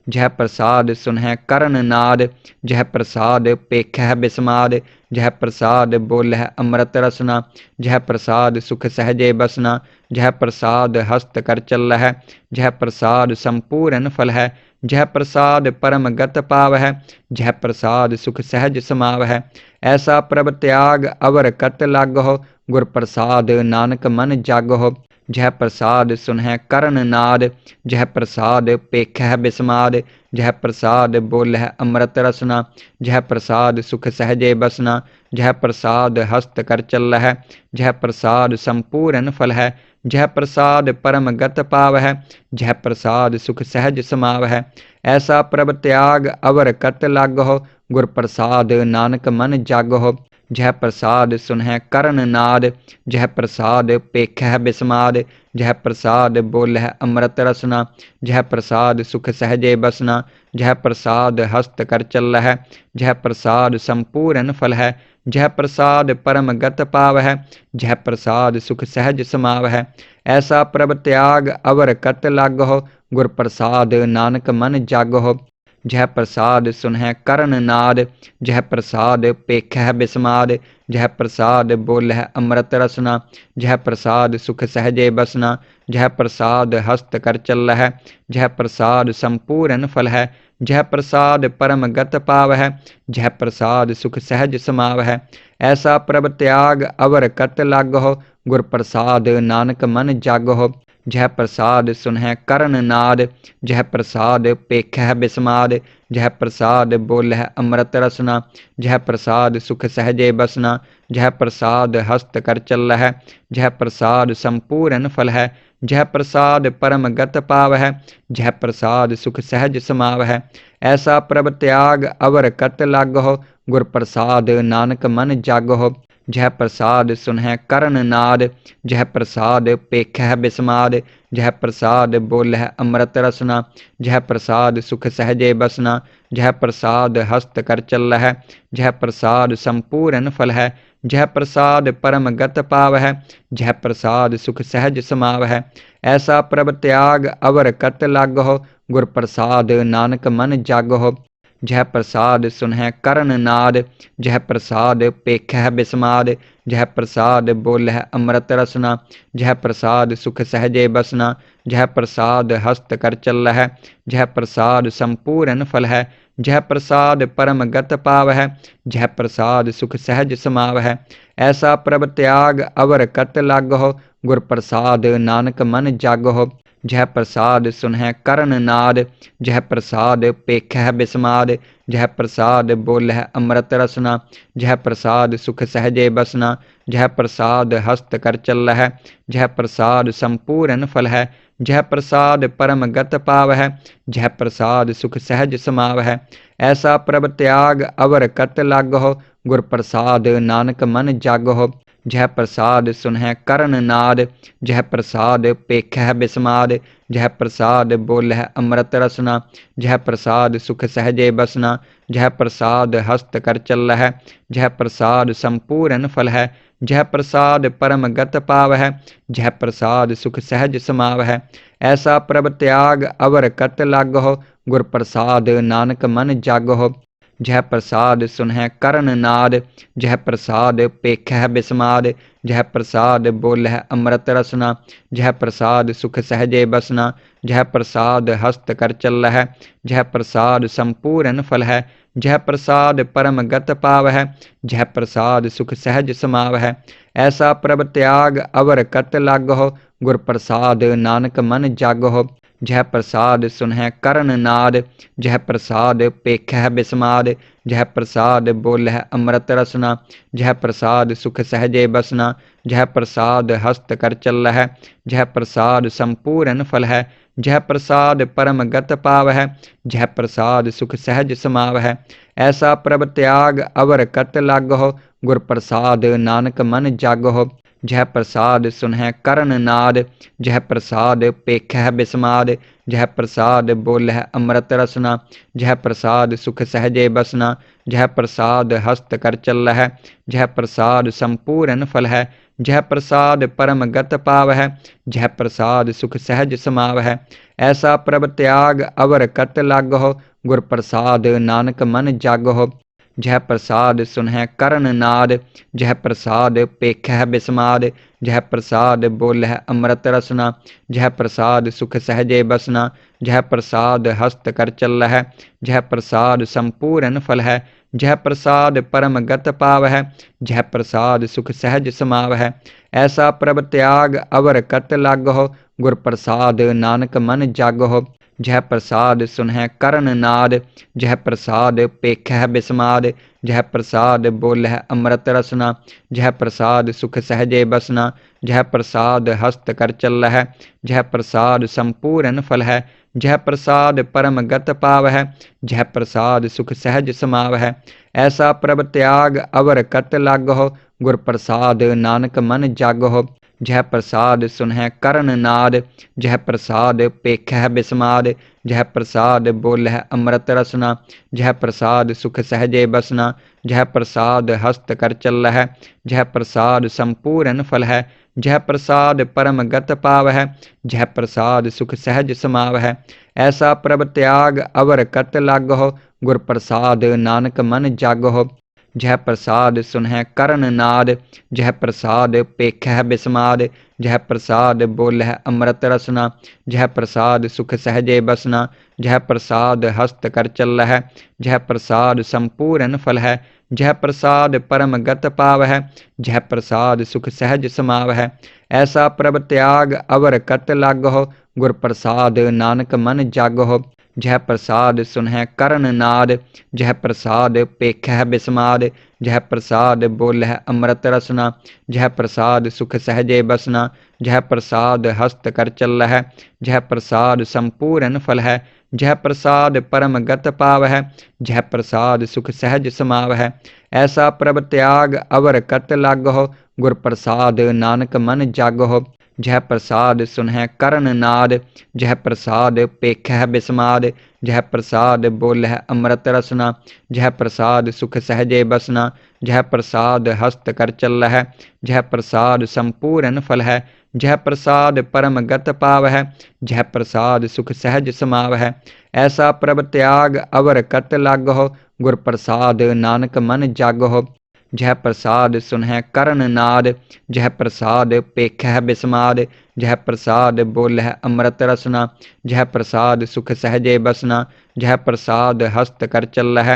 जह प्रसाद सुनह कर्ण नाद, जह प्रसाद पेखह बिस्माद, जह प्रसाद बोलह अमृत रसना, जह प्रसाद सुख सहजे बसना, जह प्रसाद हस्त कर चलह, जह प्रसाद संपूर्ण फल है, जह प्रसाद परम गत पाव है, जह प्रसाद सुख सहज समाव है। ऐसा प्रभ त्याग अवर कत लागहो, गुर प्रसाद नानक मन जागहो। जह प्रसाद सुनह कर्ण नाद, जह प्रसाद पेखह बिस्माद, जह प्रसाद बोलह अमृत रसना, जह प्रसाद सुख सहजे बसना, जह प्रसाद हस्त कर चलह, जह प्रसाद संपूर्ण फल है, जह प्रसाद परम गत पाव है, जह प्रसाद सुख सहज समाव है। ऐसा प्रभ त्याग अवर कत लागहो, गुर प्रसाद नानक मन जागहो। जह प्रसाद सुनह कर्ण नाद, जह प्रसाद पेखह बिस्माद, जह प्रसाद बोलह अमृत रसना, जह प्रसाद सुख सहजे बसना, जह प्रसाद हस्त कर चलह, जह प्रसाद संपूर्ण फल है, जह प्रसाद परम गत पाव है, जह प्रसाद सुख सहज समाव है। ऐसा प्रभ त्याग अवर कत लागहो, गुर प्रसाद नानक मन जागहो। जह प्रसाद सुनह कर्ण नाद, जह प्रसाद पेखह बिस्माद, जह प्रसाद बोलह अमृत रसना, जह प्रसाद सुख सहजे बसना, जह प्रसाद हस्त कर चलह, जह प्रसाद संपूर्ण फल है, जह प्रसाद परम गत पाव है, जह प्रसाद सुख सहज समाव है। ऐसा प्रभ त्याग अवर कत लागहो, गुर प्रसाद नानक मन जागहो। जह प्रसाद सुनह कर्ण नाद, जह प्रसाद पेखह बिस्माद, जह प्रसाद बोलह अमृत रसना, जह प्रसाद सुख सहजे बसना, जह प्रसाद हस्त कर चलह, जह प्रसाद संपूर्ण फल है, जह प्रसाद परम गत पाव है, जह प्रसाद सुख सहज समाव है। ऐसा प्रभ त्याग अवर कत लागहो, गुर प्रसाद नानक मन जागहो। जह प्रसाद सुनह कर्ण नाद, जह प्रसाद पेखह बिस्माद, जह प्रसाद बोलह अमृत रसना, जह प्रसाद सुख सहजे बसना, जह प्रसाद हस्त कर चलह, जह प्रसाद संपूर्ण फल है, जह प्रसाद परम गत पाव है, जह प्रसाद सुख सहज समाव है। ऐसा प्रभ त्याग अवर कत लागहो, गुर प्रसाद नानक मन जागहो। जह प्रसाद सुनह कर्ण नाद, जह प्रसाद पेखह बिस्माद, जह प्रसाद बोलह अमृत रसना, जह प्रसाद सुख सहजे बसना, जह प्रसाद हस्त कर चलह, जह प्रसाद संपूर्ण फल है, जह प्रसाद परम गत पाव है, जह प्रसाद सुख सहज समाव है। ऐसा प्रभ त्याग अवर कत लागहो, गुर प्रसाद नानक मन जागहो। जह प्रसाद सुनह कर्ण नाद, जह प्रसाद पेखह बिस्माद, जह प्रसाद बोलह अमृत रसना, जह प्रसाद सुख सहजे बसना, जह प्रसाद हस्त कर चलह, जह प्रसाद संपूर्ण फल है, जह प्रसाद परम गत पाव है, जह प्रसाद सुख सहज समाव है। ऐसा प्रभ त्याग अवर कत लागहो, गुर प्रसाद नानक मन जागहो। जह प्रसाद सुनह कर्ण नाद, जह प्रसाद पेखह बिस्माद, जह प्रसाद बोलह अमृत रसना, जह प्रसाद सुख सहजे बसना, जह प्रसाद हस्त कर चलह, जह प्रसाद संपूर्ण फल है, जह प्रसाद परम गत पाव है, जह प्रसाद सुख सहज समाव है। ऐसा प्रभ त्याग अवर कत लागहो, गुर प्रसाद नानक मन जागहो। जह प्रसाद सुनह कर्ण नाद, जह प्रसाद पेखह बिस्माद, जह प्रसाद बोलह अमृत रसना, जह प्रसाद सुख सहजे बसना, जह प्रसाद हस्त कर चलह, जह प्रसाद संपूर्ण फल है, जह प्रसाद परम गत पाव है, जह प्रसाद सुख सहज समाव है। ऐसा प्रभ त्याग अवर कत लागहो, गुर प्रसाद नानक मन जागहो। जह प्रसाद सुनह कर्ण नाद, जह प्रसाद पेखह बिस्माद, जह प्रसाद बोलह अमृत रसना, जह प्रसाद सुख सहजे बसना, जह प्रसाद हस्त कर चलह, जह प्रसाद संपूर्ण फल है, जह प्रसाद परम गत पाव है, जह प्रसाद सुख सहज समाव है। ऐसा प्रभ त्याग अवर कत लागहो, गुर प्रसाद नानक मन जागहो। जह प्रसाद सुनह कर्ण नाद, जह प्रसाद पेखह बिस्माद, जह प्रसाद बोलह अमृत रसना, जह प्रसाद सुख सहजे बसना, जह प्रसाद हस्त कर चलह, जह प्रसाद संपूर्ण फल है, जह प्रसाद परम गत पावै, जह प्रसाद सुख सहज समावै। ऐसा प्रभ त्याग अवर कत लागहो, गुर प्रसाद नानक मन जागहो। जह प्रसाद सुनह करण नाद, जह प्रसाद पेखह बिस्माद। जह प्रसाद बोलह अमृत रसना, जह प्रसाद सुख सहजे बसना। जह प्रसाद हस्त कर चलह, जह प्रसाद संपूर्ण फल है। जह प्रसाद परम गत पावह, जह प्रसाद सुख सहज समावह। ऐसा प्रभ त्याग अवर कत लागहो, गुर प्रसाद नानक मन जागहो। जह प्रसाद सुनह करण नाद, जह प्रसाद पेखह बिस्माद। जह प्रसाद बोलह अमृत रसना, जह प्रसाद सुख सहजे बसना। जह प्रसाद हस्त कर चलह, जह प्रसाद संपूर्ण फल है। जह प्रसाद परम गत पावह, जह प्रसाद सुख सहज समावह। ऐसा प्रभ त्याग अवर कत लागहो, गुर प्रसाद नानक मन जागहो। जह प्रसाद सुनह करण नाद, जह प्रसाद पेखह बिस्माद। जह प्रसाद बोलह अमृत रसना, जह प्रसाद सुख सहजे बसना। जह प्रसाद हस्त कर चलह, जह प्रसाद संपूर्ण फल है। जह प्रसाद परम गत पावह, जह प्रसाद सुख सहज समावह। ऐसा प्रभ त्याग अवर कत लागहो, गुर प्रसाद नानक मन जागहो। जह प्रसाद सुनह करण नाद, जह प्रसाद पेखह बिस्माद। जह प्रसाद बोलह अमृत रसना, जह प्रसाद सुख सहजे बसना। जह प्रसाद हस्त कर चलह, जह प्रसाद संपूर्ण फल है। जह प्रसाद परम गत पावह, जह प्रसाद सुख सहज समावह। ऐसा प्रभ त्याग अवर कत लागहो, गुर प्रसाद नानक मन जागहो। जह प्रसाद सुनह करण नाद, जह प्रसाद पेखह बिस्माद। जह प्रसाद बोलह अमृत रसना, जह प्रसाद सुख सहजे बसना। जह प्रसाद हस्त कर चलह, जह प्रसाद संपूर्ण फल है। जह प्रसाद परम गत पावह, जह प्रसाद सुख सहज समावह। ऐसा प्रभ त्याग अवर कत लागहो, गुर प्रसाद नानक मन जागहो। जह प्रसाद सुनह करण नाद, जह प्रसाद पेखह बिस्माद। जह प्रसाद बोलह अमृत रसना, जह प्रसाद सुख सहजे बसना। जह प्रसाद हस्त कर चलह, जह प्रसाद संपूर्ण फल है। जह प्रसाद परम गत पावह, जह प्रसाद सुख सहज समावह। ऐसा प्रभ त्याग अवर कत लागहो, गुर प्रसाद नानक मन जागहो। जह प्रसाद सुनह करण नाद, जह प्रसाद पेखह बिस्माद। जह प्रसाद बोलह अमृत रसना, जह प्रसाद सुख सहजे बसना। जह प्रसाद हस्त कर चलह,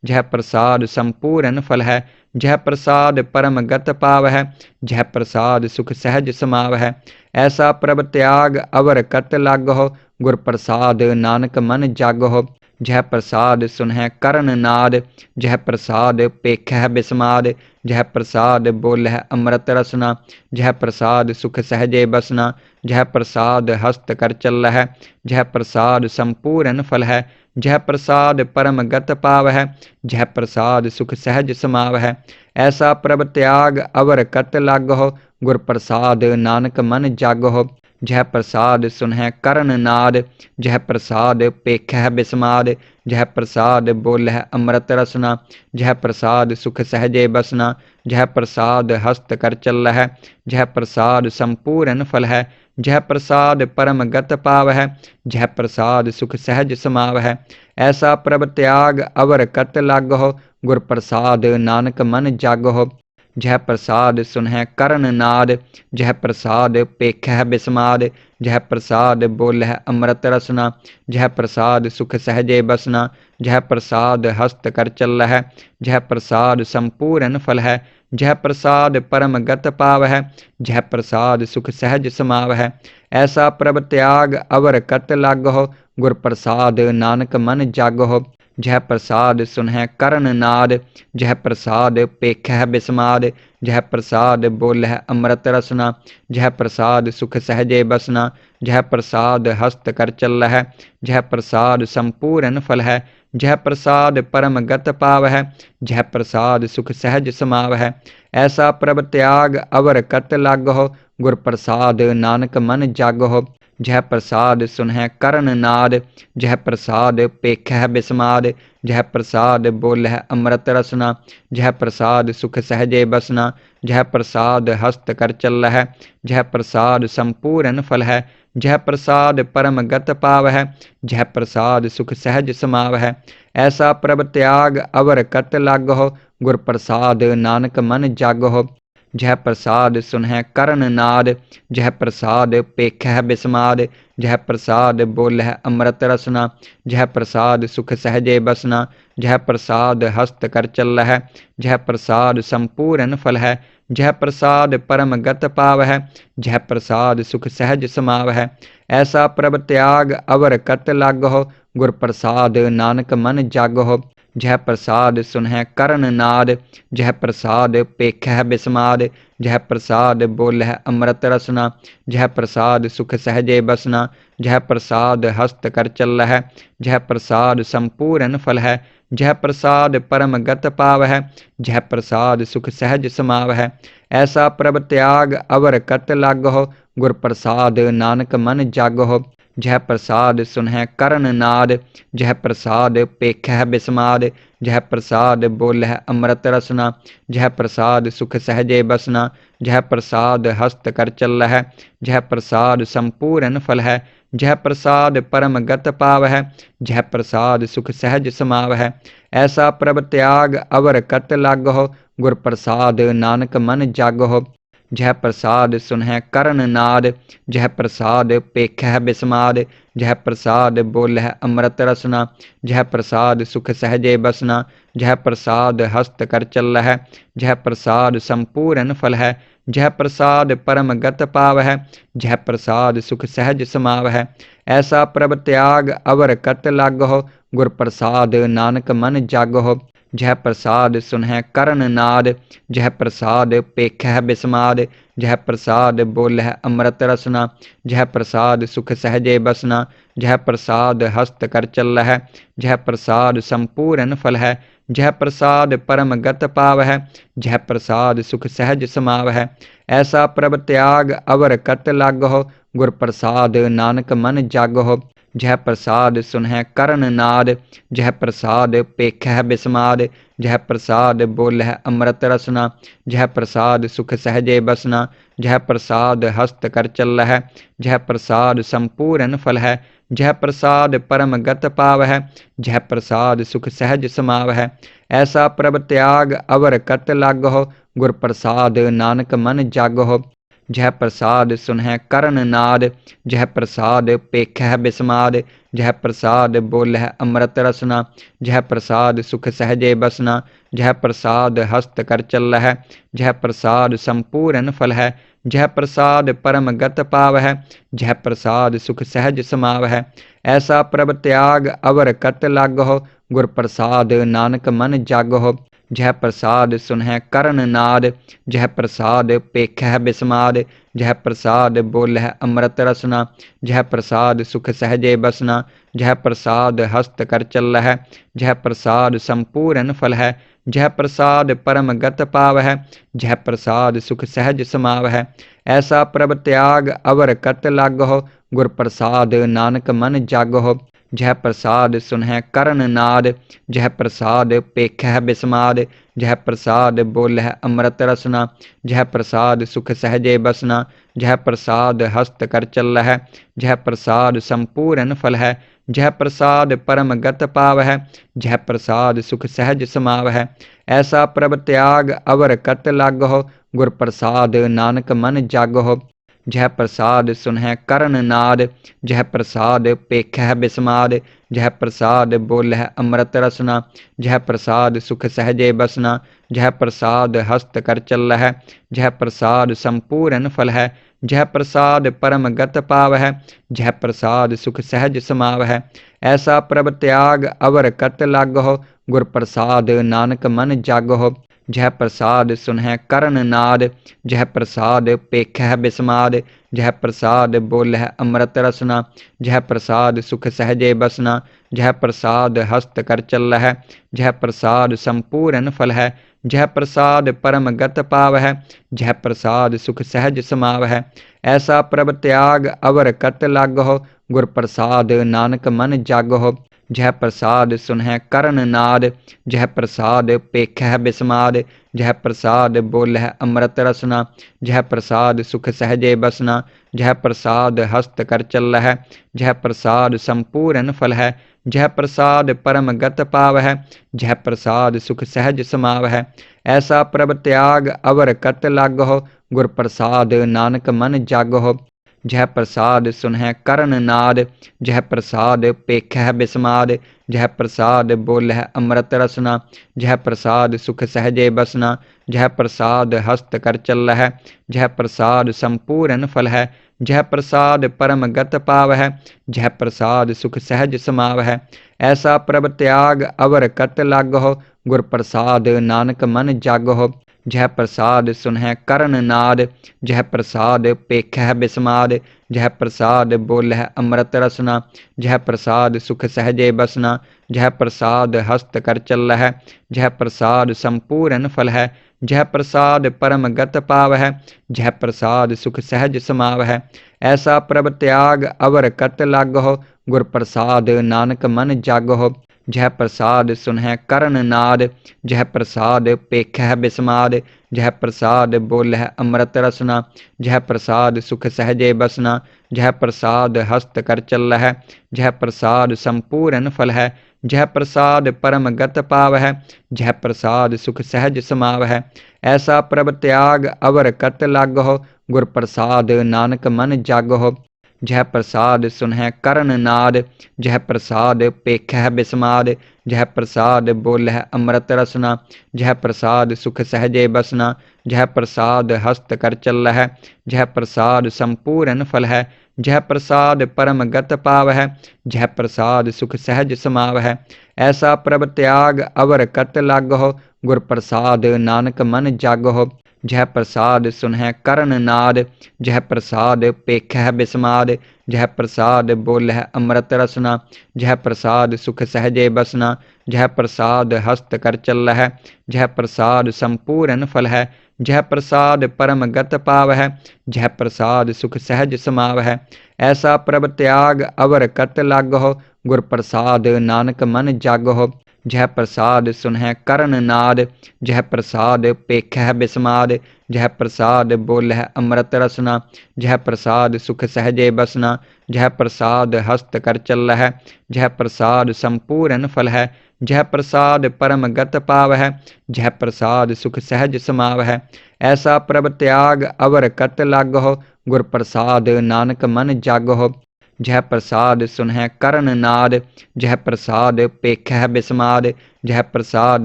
जह प्रसाद संपूर्ण फल है। जह प्रसाद परम गत पावह, जह प्रसाद सुख सहज समावह। ऐसा प्रभ त्याग अवर कत लागहो, गुर प्रसाद नानक मन जागहो। जह प्रसाद सुनह करण नाद, जह प्रसाद पेखह बिस्माद। जह प्रसाद बोलह अमृत रसना, जह प्रसाद सुख सहजे बसना। जह प्रसाद हस्त कर चलह, जह प्रसाद संपूर्ण फल है। जह प्रसाद परम गत पावह, जह प्रसाद सुख सहज समावह। ऐसा प्रभ त्याग अवर कत लागहो, गुर प्रसाद नानक मन जागहो। जह प्रसाद सुनह करण नाद, जह प्रसाद पेखह बिस्माद। जह प्रसाद बोलह अमृत रसना, जह प्रसाद सुख सहजे बसना। जह प्रसाद हस्त कर चलह, जह प्रसाद संपूर्ण फल है। जह प्रसाद परम गत पावह, जह प्रसाद सुख सहज समावह। ऐसा प्रभ त्याग अवर कत लागहो, गुर प्रसाद नानक मन जागहो। जह प्रसाद सुनह करण नाद, जह प्रसाद पेखह बिस्माद। जह प्रसाद बोलह अमृत रसना, जह प्रसाद सुख सहजे बसना। जह प्रसाद हस्त कर चलह, जह प्रसाद संपूर्ण फल है। जह प्रसाद परम गत पावह, जह प्रसाद सुख सहज समावह। ऐसा प्रभ त्याग अवर कत लागहो, गुर प्रसाद नानक मन जागहो। जह प्रसाद सुनह करण नाद, जह प्रसाद पेखह बिस्माद। जह प्रसाद बोलह अमृत रसना, जह प्रसाद सुख सहजे बसना। जह प्रसाद हस्त कर चलह, जह प्रसाद संपूर्ण फल है। जह प्रसाद परम गत पावह, जह प्रसाद सुख सहज समावह। ऐसा प्रभ त्याग अवर कत लागहो, गुर प्रसाद नानक मन जागहो। जह प्रसाद सुनह करण नाद, जह प्रसाद पेखह बिस्माद। जह प्रसाद बोलह अमृत रसना, जह प्रसाद सुख सहजे बसना, जह प्रसाद हस्त कर चल है, जह प्रसाद संपूर्ण फल है, जह प्रसाद परम गत पाव है, जह प्रसाद सुख सहज समाव है। ऐसा प्रभ त्याग अवर कत लाग हो, गुर प्रसाद नानक मन जाग हो। जह प्रसाद सुनह करण नाद, जह प्रसाद पेखह बिस्माद, जह प्रसाद बोलह अमृत रसना, जह प्रसाद सुख सहजे बसना, जह प्रसाद हस्त कर चल है, जह प्रसाद संपूर्ण फल है, जह प्रसाद परम गत पाव है, जह प्रसाद सुख सहज समाव है। ऐसा प्रभ त्याग अवर कत लाग हो, गुर प्रसाद नानक मन जाग हो। जह प्रसाद सुनह करण नाद, जह प्रसाद पेखह बिस्माद, जह प्रसाद बोलह अमृत रसना, जह प्रसाद सुख सहजे बसना, जह प्रसाद हस्त कर चल है, जह प्रसाद संपूर्ण फल है, जह प्रसाद परम गत पाव है, जह प्रसाद सुख सहज समाव है। ऐसा प्रभ त्याग अवर कत लाग हो, गुर प्रसाद नानक मन जाग हो। जह प्रसाद सुनह करण नाद, जह प्रसाद पेखह बिस्माद, जह प्रसाद बोलह अमृत रसना, जह प्रसाद सुख सहजे बसना, जह प्रसाद हस्त कर चल है, जह प्रसाद संपूर्ण फल है, जह प्रसाद परम गत पाव है, जह प्रसाद सुख सहज समाव है। ऐसा प्रभ त्याग अवर कत लाग हो, गुर प्रसाद नानक मन जाग हो। जह प्रसाद सुनह करण नाद, जह प्रसाद पेखह बिस्माद, जह प्रसाद बोलह अमृत रसना, जह प्रसाद सुख सहजे बसना, जह प्रसाद हस्त कर चल है, जह प्रसाद संपूर्ण फल है, जह प्रसाद परम गत पाव है, जह प्रसाद सुख सहज समाव है। ऐसा प्रभ त्याग अवर कत लाग हो, गुर प्रसाद नानक मन जाग हो। जह प्रसाद सुनह करण नाद, जह प्रसाद पेखह बिस्माद, जह प्रसाद बोलह अमृत रसना, जह प्रसाद सुख सहजे बसना, जह प्रसाद हस्त कर चल है, जह प्रसाद संपूर्ण फल है, जह प्रसाद परम गत पाव है, जह प्रसाद सुख सहज समाव है। ऐसा प्रभ त्याग अवर कत लाग हो, गुर प्रसाद नानक मन जाग हो। जह प्रसाद सुनह करण नाद, जह प्रसाद पेखह बिस्माद, जह प्रसाद बोलह अमृत रसना, जह प्रसाद सुख सहजे बसना, जह प्रसाद हस्त कर चल है, जह प्रसाद संपूर्ण फल है, जह प्रसाद परम गत पाव है, जह प्रसाद सुख सहज समाव है। ऐसा प्रभ त्याग अवर कत लाग हो, गुर प्रसाद नानक मन जाग हो। जह प्रसाद सुनह करण नाद, जह प्रसाद पेखह बिस्माद, जह प्रसाद बोलह अमृत रसना, जह प्रसाद सुख सहजे बसना, जह प्रसाद हस्त कर चल है, जह प्रसाद संपूर्ण फल है, जह प्रसाद परम गत पाव है, जह प्रसाद सुख सहज समाव है। ऐसा प्रभ त्याग अवर कत लाग हो, गुर प्रसाद नानक मन जाग हो। जह प्रसाद सुनह करण नाद, जह प्रसाद पेखह बिस्माद, जह प्रसाद बोलह अमृत रसना, जह प्रसाद सुख सहजे बसना, जह प्रसाद हस्त कर चल है, जह प्रसाद संपूर्ण फल है, जह प्रसाद परम गत पाव है, जह प्रसाद सुख सहज समाव है। ऐसा प्रभ त्याग अवर कत लाग हो, गुर प्रसाद नानक मन जाग हो। जह प्रसाद सुनह करण नाद, जह प्रसाद पेखह बिस्माद, जह प्रसाद बोलह अमृत रसना, जह प्रसाद सुख सहजे बसना, जह प्रसाद हस्त कर चल है, जह प्रसाद संपूर्ण फल है, जह प्रसाद परम गत पाव है, जह प्रसाद सुख सहज समाव है। ऐसा प्रभ त्याग अवर कत लाग हो, गुर प्रसाद नानक मन जाग हो। जह प्रसाद सुनह करण नाद, जह प्रसाद पेखह बिस्माद, जह प्रसाद बोलह अमृत रसना, जह प्रसाद सुख सहजे बसना, जह प्रसाद हस्त कर चल है, जह प्रसाद संपूर्ण फल है, जह प्रसाद परम गत पाव है, जह प्रसाद सुख सहज समाव है। ऐसा प्रभ त्याग अवर कत लाग हो, गुर प्रसाद नानक मन जाग हो। जह प्रसाद सुनह करण नाद, जह प्रसाद पेखह बिस्माद, जह प्रसाद बोलह अमृत रसना, जह प्रसाद सुख सहजे बसना, जह प्रसाद हस्त कर चल है, जह प्रसाद संपूर्ण फल है, जह प्रसाद परम गत पाव है, जह प्रसाद सुख सहज समाव है। ऐसा प्रभ त्याग अवर कत लाग हो, गुर प्रसाद नानक मन जाग हो। जह प्रसाद सुनह करण नाद, जह प्रसाद पेखह बिस्माद, जह प्रसाद बोलह अमृत रसना, जह प्रसाद सुख सहजे बसना, जह प्रसाद हस्त कर चल है, जह प्रसाद संपूर्ण फल है, जह प्रसाद परम गत पाव है, जह प्रसाद सुख सहज समाव है। ऐसा प्रभ त्याग अवर कत लाग हो, गुर प्रसाद नानक मन जाग हो। जह प्रसाद सुनह करण नाद, जह प्रसाद पेखह बिस्माद, जह प्रसाद बोलह अमृत रसना, जह प्रसाद सुख सहजे बसना, जह प्रसाद हस्त कर चल है, जह प्रसाद संपूर्ण फल है, जह प्रसाद परम गत पाव है, जह प्रसाद सुख सहज समाव है। ऐसा प्रभ त्याग अवर कत लाग हो, गुर प्रसाद नानक मन जाग हो। जह प्रसाद सुनह करण नाद, जह प्रसाद पेखह बिस्माद, जह प्रसाद बोलह अमृत रसना, जह प्रसाद सुख सहजे बसना, जह प्रसाद हस्त कर चल है, जह प्रसाद संपूर्ण फल है, जह प्रसाद परम गत पाव है, जह प्रसाद सुख सहज समाव है। ऐसा प्रभ त्याग अवर कत लाग हो, गुर प्रसाद नानक मन जाग हो। जह प्रसाद सुनह करण नाद, जह प्रसाद पेखह बिस्माद, जह प्रसाद बोलह अमृत रसना, जह प्रसाद सुख सहजे बसना, जह प्रसाद हस्त कर चल है, जह प्रसाद संपूर्ण फल है, जह प्रसाद परम गत पाव है, जह प्रसाद सुख सहज समाव है। ऐसा प्रभ त्याग अवर कत लाग हो, गुर प्रसाद नानक मन जाग हो। जह प्रसाद सुनह करण नाद, जह प्रसाद पेखह बिस्माद, जह प्रसाद बोलह अमृत रसना, जह प्रसाद सुख सहजे बसना, जह प्रसाद हस्त कर चल है, जह प्रसाद संपूर्ण फल है, जह प्रसाद परम गत पाव है, जह प्रसाद सुख सहज समाव है। ऐसा प्रभ त्याग अवर कत लाग हो, गुर प्रसाद नानक मन जाग हो। जह प्रसाद सुनह करण नाद, जह प्रसाद पेखह बिस्माद, जह प्रसाद बोलह अमृत रसना, जह प्रसाद सुख सहजे बसना, जह प्रसाद हस्त कर चल है, जह प्रसाद संपूर्ण फल है, जह प्रसाद परम गत पाव है, जह प्रसाद सुख सहज समाव है। ऐसा प्रभ त्याग अवर कत लाग हो, गुर प्रसाद नानक मन जाग हो। जह प्रसाद सुनह करण नाद, जह प्रसाद पेखह बिस्माद, जह प्रसाद बोलह अमृत रसना, जह प्रसाद सुख सहजे बसना, जह प्रसाद हस्त कर चल है, जह प्रसाद संपूर्ण फल है, जह प्रसाद परम गत पाव है, जह प्रसाद सुख सहज समाव है। ऐसा प्रभ त्याग अवर कत लाग हो, गुर प्रसाद नानक मन जाग हो। जह प्रसाद सुनह करण नाद, जह प्रसाद पेखह बिस्माद, जह प्रसाद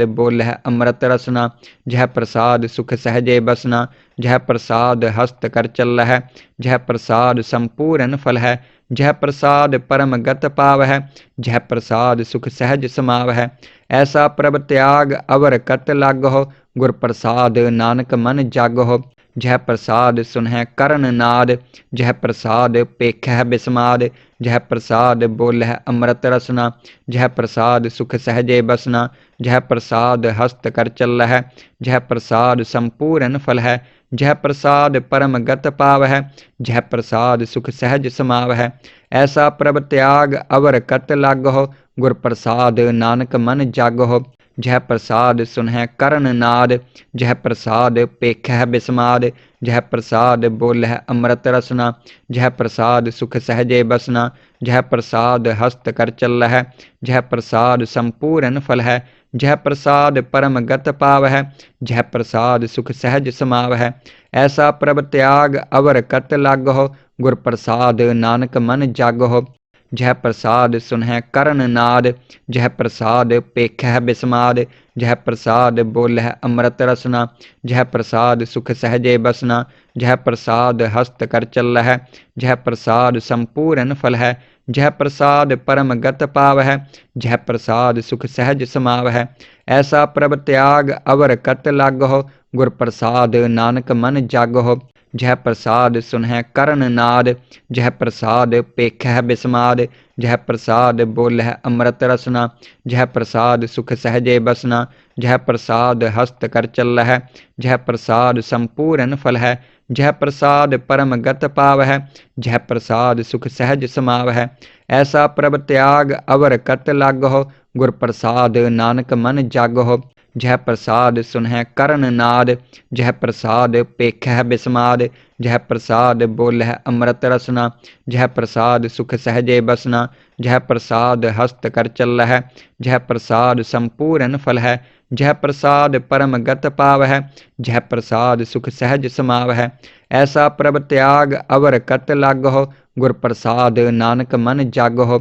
बोलह अमृत रसना, जह प्रसाद सुख सहजे बसना, जह प्रसाद हस्त कर चल है, जह प्रसाद संपूर्ण फल है, जह प्रसाद परम गत पाव है, जह प्रसाद सुख सहज समाव है। ऐसा प्रभ त्याग अवर कत लाग हो, गुर प्रसाद नानक मन जाग हो। जह प्रसाद सुनह करण नाद, जह प्रसाद पेखह बिस्माद, जह प्रसाद बोलह अमृत रसना, जह प्रसाद सुख सहजे बसना, जह प्रसाद हस्त कर चल है, जह प्रसाद संपूर्ण फल है, जह प्रसाद परम गत पाव है, जह प्रसाद सुख सहज समाव है। ऐसा प्रभ त्याग अवर कत लाग हो, गुर प्रसाद नानक मन जाग हो। जह प्रसाद सुनह करण नाद, जह प्रसाद पेखह बिस्माद, जह प्रसाद बोलह अमृत रसना, जह प्रसाद सुख सहजे बसना, जह प्रसाद हस्त कर चल है, जह प्रसाद संपूर्ण फल है, जह प्रसाद परम गत पाव है, जह प्रसाद सुख सहज समाव है। ऐसा प्रभ त्याग अवर कत लाग हो, गुर प्रसाद नानक मन जाग हो। जह प्रसाद सुनह करण नाद, जह प्रसाद पेखह बिस्माद, जह प्रसाद बोलह अमृत रसना, जह प्रसाद सुख सहजे बसना, जह प्रसाद हस्त कर चल है, जह प्रसाद संपूर्ण फल है, जह प्रसाद परम गत पाव है, जह प्रसाद सुख सहज समाव है। ऐसा प्रभ त्याग अवर कत लाग हो, गुर प्रसाद नानक मन जाग हो। जह प्रसाद सुनह करण नाद, जह प्रसाद पेखह बिस्माद, जह प्रसाद बोलह अमृत रसना, जह प्रसाद सुख सहजे बसना, जह प्रसाद हस्त कर चल है, जह प्रसाद संपूर्ण फल है, जह प्रसाद परम गत पावै, जह प्रसाद सुख सहज समावै। ऐसा प्रभ त्याग अवर कत लागहो, गुर प्रसाद नानक मन जागहो। जह प्रसाद सुनह करण नाद, जह प्रसाद पेखह बिस्माद। जह प्रसाद बोलह अमृत रसना, जह प्रसाद सुख सहजे बसना। जह प्रसाद हस्त कर चलह, जह प्रसाद संपूर्ण फल है। जह प्रसाद परम गत पावह, जह प्रसाद सुख सहज समावह। ऐसा प्रभ त्याग अवर कत लागहो, गुर प्रसाद नानक मन जागहो।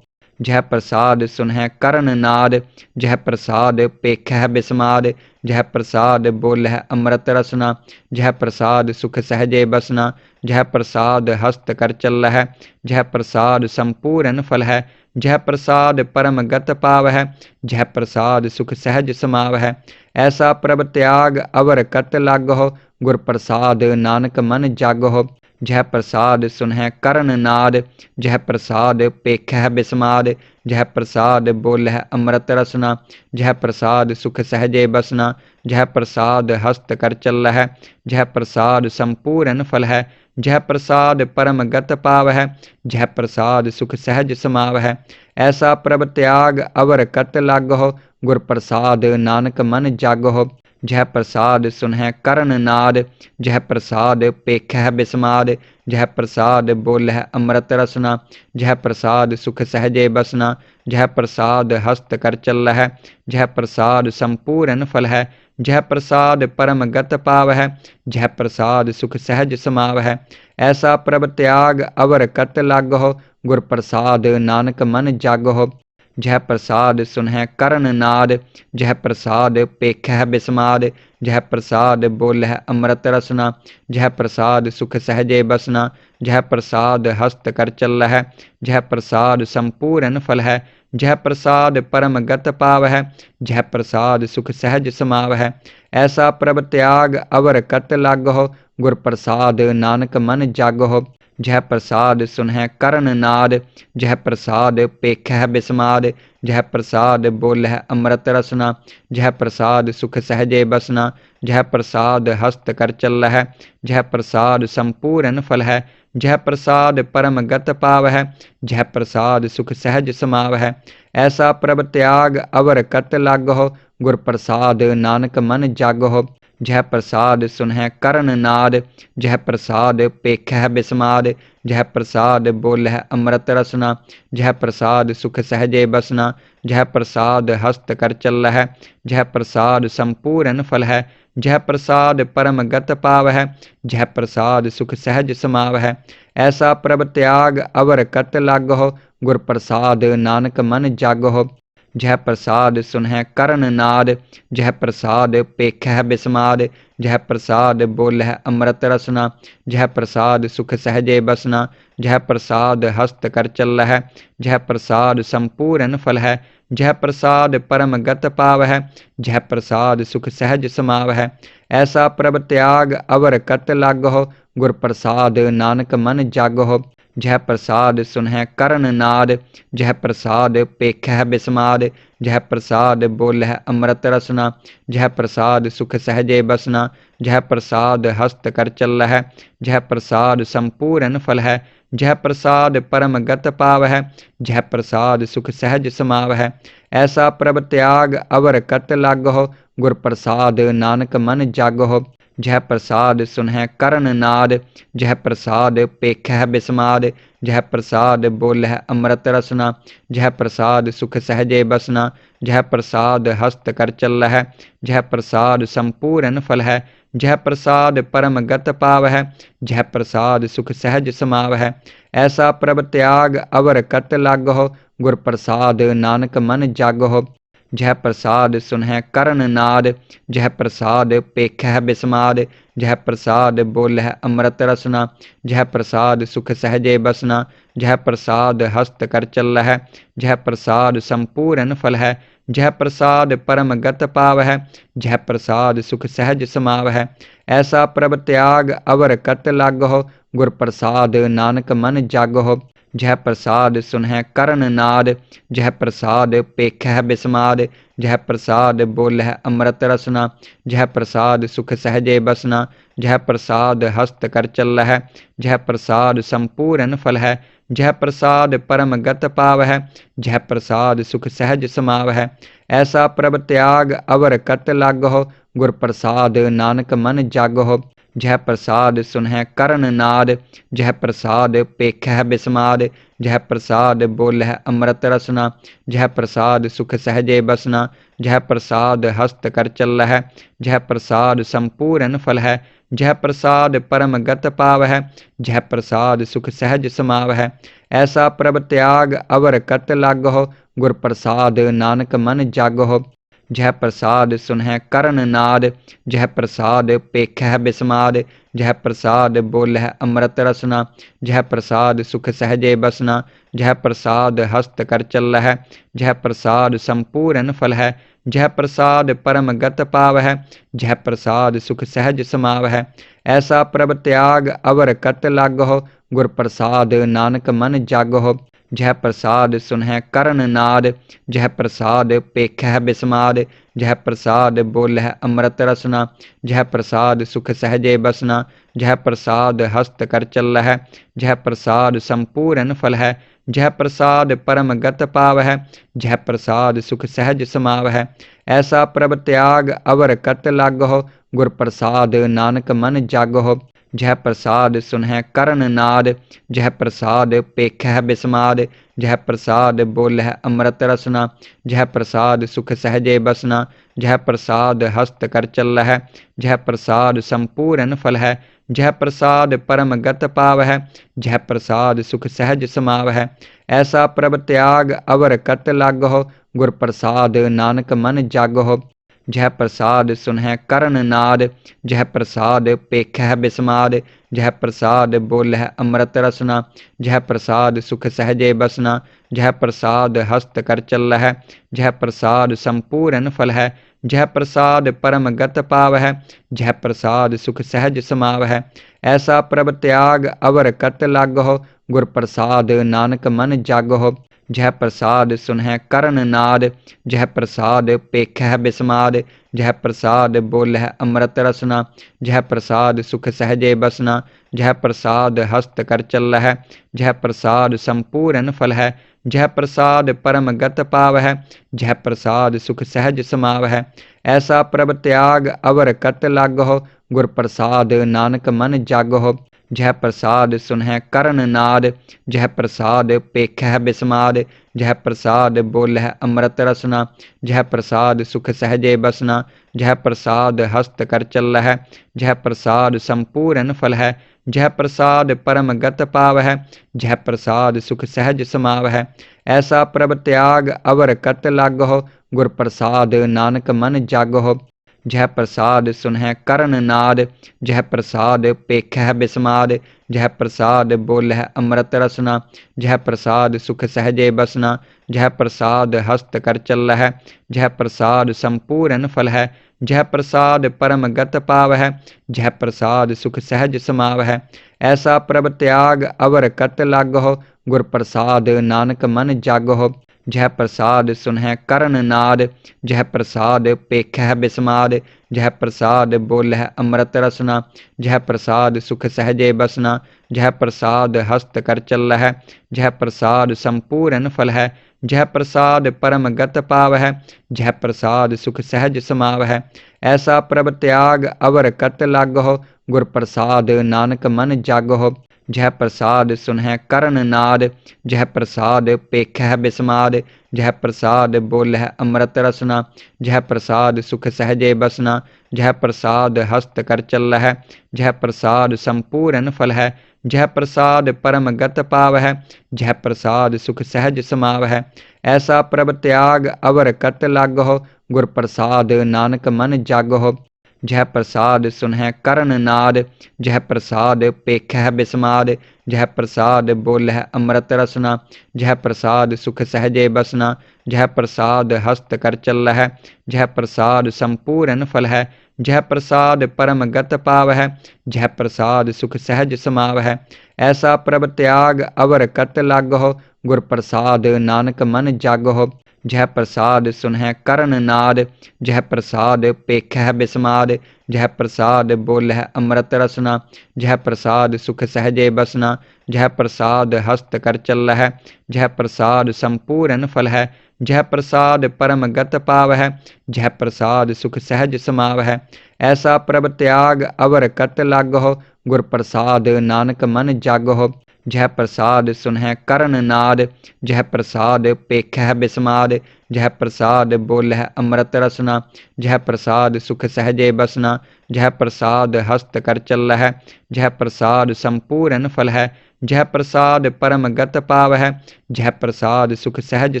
जह प्रसाद सुनह करण नाद, जह प्रसाद पेखह बिस्माद। जह प्रसाद बोलह अमृत रसना, जह प्रसाद सुख सहजे बसना। जह प्रसाद हस्त कर चलह, जह प्रसाद संपूर्ण फल है। जह प्रसाद परम गत पावह, जह प्रसाद सुख सहज समावह। ऐसा प्रभ त्याग अवर कत लागहो, गुर प्रसाद नानक मन जागहो। जह प्रसाद सुनह करण नाद, जह प्रसाद पेखह बिस्माद। जह प्रसाद बोलह अमृत रसना, जह प्रसाद सुख सहजे बसना। जह प्रसाद हस्त कर चलह, जह प्रसाद संपूर्ण फल है। जह प्रसाद परम गत पावह, जह प्रसाद सुख सहज समावह। ऐसा प्रभ त्याग अवर कत लागहो, गुर प्रसाद नानक मन जागहो। जह प्रसाद सुनह करण नाद, जह प्रसाद पेखह बिस्माद। जह प्रसाद बोलह अमृत रसना, जह प्रसाद सुख सहजे बसना। जह प्रसाद हस्त कर चलह, जह प्रसाद संपूर्ण फल है। जह प्रसाद परम गत पावह, जह प्रसाद सुख सहज समावह। ऐसा प्रभ त्याग अवर कत लागहो, गुर प्रसाद नानक मन जागहो। जह प्रसाद सुनह करण नाद, जह प्रसाद पेखह बिस्माद। जह प्रसाद बोलह अमृत रसना, जह प्रसाद सुख सहजे बसना। जह प्रसाद हस्त कर चलह, जह प्रसाद संपूर्ण फल है। जह प्रसाद परम गत पावह, जह प्रसाद सुख सहज समावह। ऐसा प्रभ त्याग अवर कत लागहो, गुर प्रसाद नानक मन जागहो। जह प्रसाद सुनह करण नाद, जह प्रसाद पेखह बिस्माद। जह प्रसाद बोलह अमृत रसना, जह प्रसाद सुख सहजे बसना। जह प्रसाद हस्त कर चलह, जह प्रसाद संपूर्ण फल है। जह प्रसाद परम गत पावह, जह प्रसाद सुख सहज समावह। ऐसा प्रभ त्याग अवर कत लागहो, गुर प्रसाद नानक मन जागहो। जह प्रसाद सुनह करण नाद, जह प्रसाद पेखह बिस्माद। जह प्रसाद बोलह अमृत रसना, जह प्रसाद सुख सहजे बसना। जह प्रसाद हस्त कर चलह, जह प्रसाद संपूर्ण फल है। जह प्रसाद परम गत पावह, जह प्रसाद सुख सहज समावह। ऐसा प्रभ त्याग अवर कत लागहो, गुर प्रसाद नानक मन जागहो। जह प्रसाद सुनह करण नाद, जह प्रसाद पेखह बिस्माद। जह प्रसाद बोलह अमृत रसना, जह प्रसाद सुख सहजे बसना। जह प्रसाद हस्त कर चलह, जह प्रसाद संपूर्ण फल है। जह प्रसाद परम गत पावह, जह प्रसाद सुख सहज समावह। ऐसा प्रभ त्याग अवर कत लागहो, गुर प्रसाद नानक मन जागहो। जह प्रसाद सुनह करण नाद, जह प्रसाद पेखह बिस्माद। जह प्रसाद बोलह अमृत रसना, जह प्रसाद सुख सहजे बसना। जह प्रसाद हस्त कर चलह, जह प्रसाद संपूर्ण फल है। जह प्रसाद परम गत पावह, जह प्रसाद सुख सहज समावह। ऐसा प्रभ त्याग अवर कत लागहो, गुर प्रसाद नानक मन जागहो। जह प्रसाद सुनह करण नाद, जह प्रसाद पेखह बिस्माद। जह प्रसाद बोलह अमृत रसना, जह प्रसाद सुख सहजे बसना। जह प्रसाद हस्त कर चलह, जह प्रसाद संपूर्ण फल है। जह प्रसाद परम गत पावह, जह प्रसाद सुख सहज समावह। ऐसा प्रभ त्याग अवर कत लागहो, गुर प्रसाद नानक मन जागहो। जह प्रसाद सुनह करण नाद, जह प्रसाद पेखह बिस्माद। जह प्रसाद बोलह अमृत रसना, जह प्रसाद सुख सहजे बसना। जह प्रसाद हस्त कर चलह, जह प्रसाद संपूर्ण फल है। जह प्रसाद परम गत पावह, जह प्रसाद सुख सहज समावह। ऐसा प्रभ त्याग अवर कत लागहो, गुर प्रसाद नानक मन जागहो। जह प्रसाद सुनह करण नाद, जह प्रसाद पेखह बिस्माद, जह प्रसाद बोलह अमृत रसना, जह प्रसाद सुख सहजे बसना, जह प्रसाद हस्त कर चल है, जह प्रसाद संपूर्ण फल है, जह प्रसाद परम गत पाव है, जह प्रसाद सुख सहज समाव है। ऐसा प्रभ त्याग अवर कत लाग हो, गुर प्रसाद नानक मन जाग हो। जह प्रसाद सुनह करण नाद, जह प्रसाद पेखह बिस्माद, जह प्रसाद बोलह अमृत रसना, जह प्रसाद सुख सहजे बसना, जह प्रसाद हस्त कर चल है, जह प्रसाद संपूर्ण फल है, जह प्रसाद परम गत पाव है, जह प्रसाद सुख सहज समाव है। ऐसा प्रभ त्याग अवर कत लाग हो, गुर प्रसाद नानक मन जाग हो। जह प्रसाद सुनह करण नाद, जह प्रसाद पेखह बिस्माद, जह प्रसाद बोलह अमृत रसना, जह प्रसाद सुख सहजे बसना, जह प्रसाद हस्त कर चल है, जह प्रसाद संपूर्ण फल है, जह प्रसाद परम गत पाव है, जह प्रसाद सुख सहज समाव है। ऐसा प्रभ त्याग अवर कत लाग हो, गुर प्रसाद नानक मन जाग हो। जह प्रसाद सुनह करण नाद, जह प्रसाद पेखह बिस्माद, जह प्रसाद बोलह अमृत रसना, जह प्रसाद सुख सहजे बसना, जह प्रसाद हस्त कर चल है, जह प्रसाद संपूर्ण फल है, जह प्रसाद परम गत पाव है, जह प्रसाद सुख सहज समाव है। ऐसा प्रभ त्याग अवर कत लाग हो, गुर प्रसाद नानक मन जाग हो। जह प्रसाद सुनह करण नाद, जह प्रसाद पेखह बिस्माद, जह प्रसाद बोलह अमृत रसना, जह प्रसाद सुख सहजे बसना, जह प्रसाद हस्त कर चल है, जह प्रसाद संपूर्ण फल है, जह प्रसाद परम गत पाव है, जह प्रसाद सुख सहज समाव है। ऐसा प्रभ त्याग अवर कत लाग हो, गुर प्रसाद नानक मन जाग हो। जह प्रसाद सुनह करण नाद, जह प्रसाद पेखह बिस्माद, जह प्रसाद बोलह अमृत रसना, जह प्रसाद सुख सहजे बसना, जह प्रसाद हस्त कर चल है, जह प्रसाद संपूर्ण फल है, जह प्रसाद परम गत पाव है, जह प्रसाद सुख सहज समाव है। ऐसा प्रभ त्याग अवर कत लाग हो, गुर प्रसाद नानक मन जाग हो। जह प्रसाद सुनह करण नाद, जह प्रसाद पेखह बिस्माद, जह प्रसाद बोलह अमृत रसना, जह प्रसाद सुख सहजे बसना, जह प्रसाद हस्त कर चल है, जह प्रसाद संपूर्ण फल है, जह प्रसाद परम गत पाव है, जह प्रसाद सुख सहज समाव है। ऐसा प्रभ त्याग अवर कत लाग हो, गुर प्रसाद नानक मन जाग हो। जह प्रसाद सुनह करण नाद, जह प्रसाद पेखह बिस्माद, जह प्रसाद बोलह अमृत रसना, जह प्रसाद सुख सहजे बसना, जह प्रसाद हस्त कर चल है, जह प्रसाद संपूर्ण फल है, जह प्रसाद परम गत पाव है, जह प्रसाद सुख सहज समाव है। ऐसा प्रभ त्याग अवर कत लाग हो, गुर प्रसाद नानक मन जाग हो। जह प्रसाद सुनह करण नाद, जह प्रसाद पेखह बिस्माद, जह प्रसाद बोलह अमृत रसना, जह प्रसाद सुख सहजे बसना, जह प्रसाद हस्त कर चल है, जह प्रसाद संपूर्ण फल है, जह प्रसाद परम गत पाव है, जह प्रसाद सुख सहज समाव है। ऐसा प्रभ त्याग अवर कत लाग हो, गुर प्रसाद नानक मन जाग हो। जह प्रसाद सुनह करण नाद, जह प्रसाद पेखह बिस्माद, जह प्रसाद बोलह अमृत रसना, जह प्रसाद सुख सहजे बसना, जह प्रसाद हस्त कर चल है, जह प्रसाद संपूर्ण फल है, जह प्रसाद परम गत पाव है, जह प्रसाद सुख सहज समाव है। ऐसा प्रभ त्याग अवर कत लाग हो, गुर प्रसाद नानक मन जाग हो। जह प्रसाद सुनह करण नाद, जह प्रसाद पेखह बिस्माद, जह प्रसाद बोलह अमृत रसना, जह प्रसाद सुख सहजे बसना, जह प्रसाद हस्त कर चल है, जह प्रसाद संपूर्ण फल है, जह प्रसाद परम गत पाव है, जह प्रसाद सुख सहज समाव है। ऐसा प्रभ त्याग अवर कत लाग हो, गुर प्रसाद नानक मन जाग हो। जह प्रसाद सुनह करण नाद, जह प्रसाद पेखह बिस्माद, जह प्रसाद बोलह अमृत रसना, जह प्रसाद सुख सहजे बसना, जह प्रसाद हस्त कर चलह, जह प्रसाद संपूर्ण फल है, जह प्रसाद परम गत पाव है, जह प्रसाद सुख सहज समाव है। ऐसा प्रभ त्याग अवर कत लागहो, गुर प्रसाद नानक मन जागहो। जह प्रसाद सुनह करण नाद, जह प्रसाद पेखह बिस्माद, जह प्रसाद बोलह अमृत रसना, जह प्रसाद सुख सहजे बसना, जह प्रसाद हस्त कर चलह, जह प्रसाद संपूर्ण फल है, जह प्रसाद परम गत पाव है, जह प्रसाद सुख सहज समाव है। ऐसा प्रभ त्याग अवर कत लागहो, गुर प्रसाद नानक मन जागहो। जह प्रसाद सुनह करण नाद, जह प्रसाद पेखह बिस्माद, जह प्रसाद बोलह अमृत रसना, जह प्रसाद सुख सहजे बसना, जह प्रसाद हस्त कर चलह, जह प्रसाद संपूर्ण फल है, जह प्रसाद परम गत पाव है, जह प्रसाद सुख सहज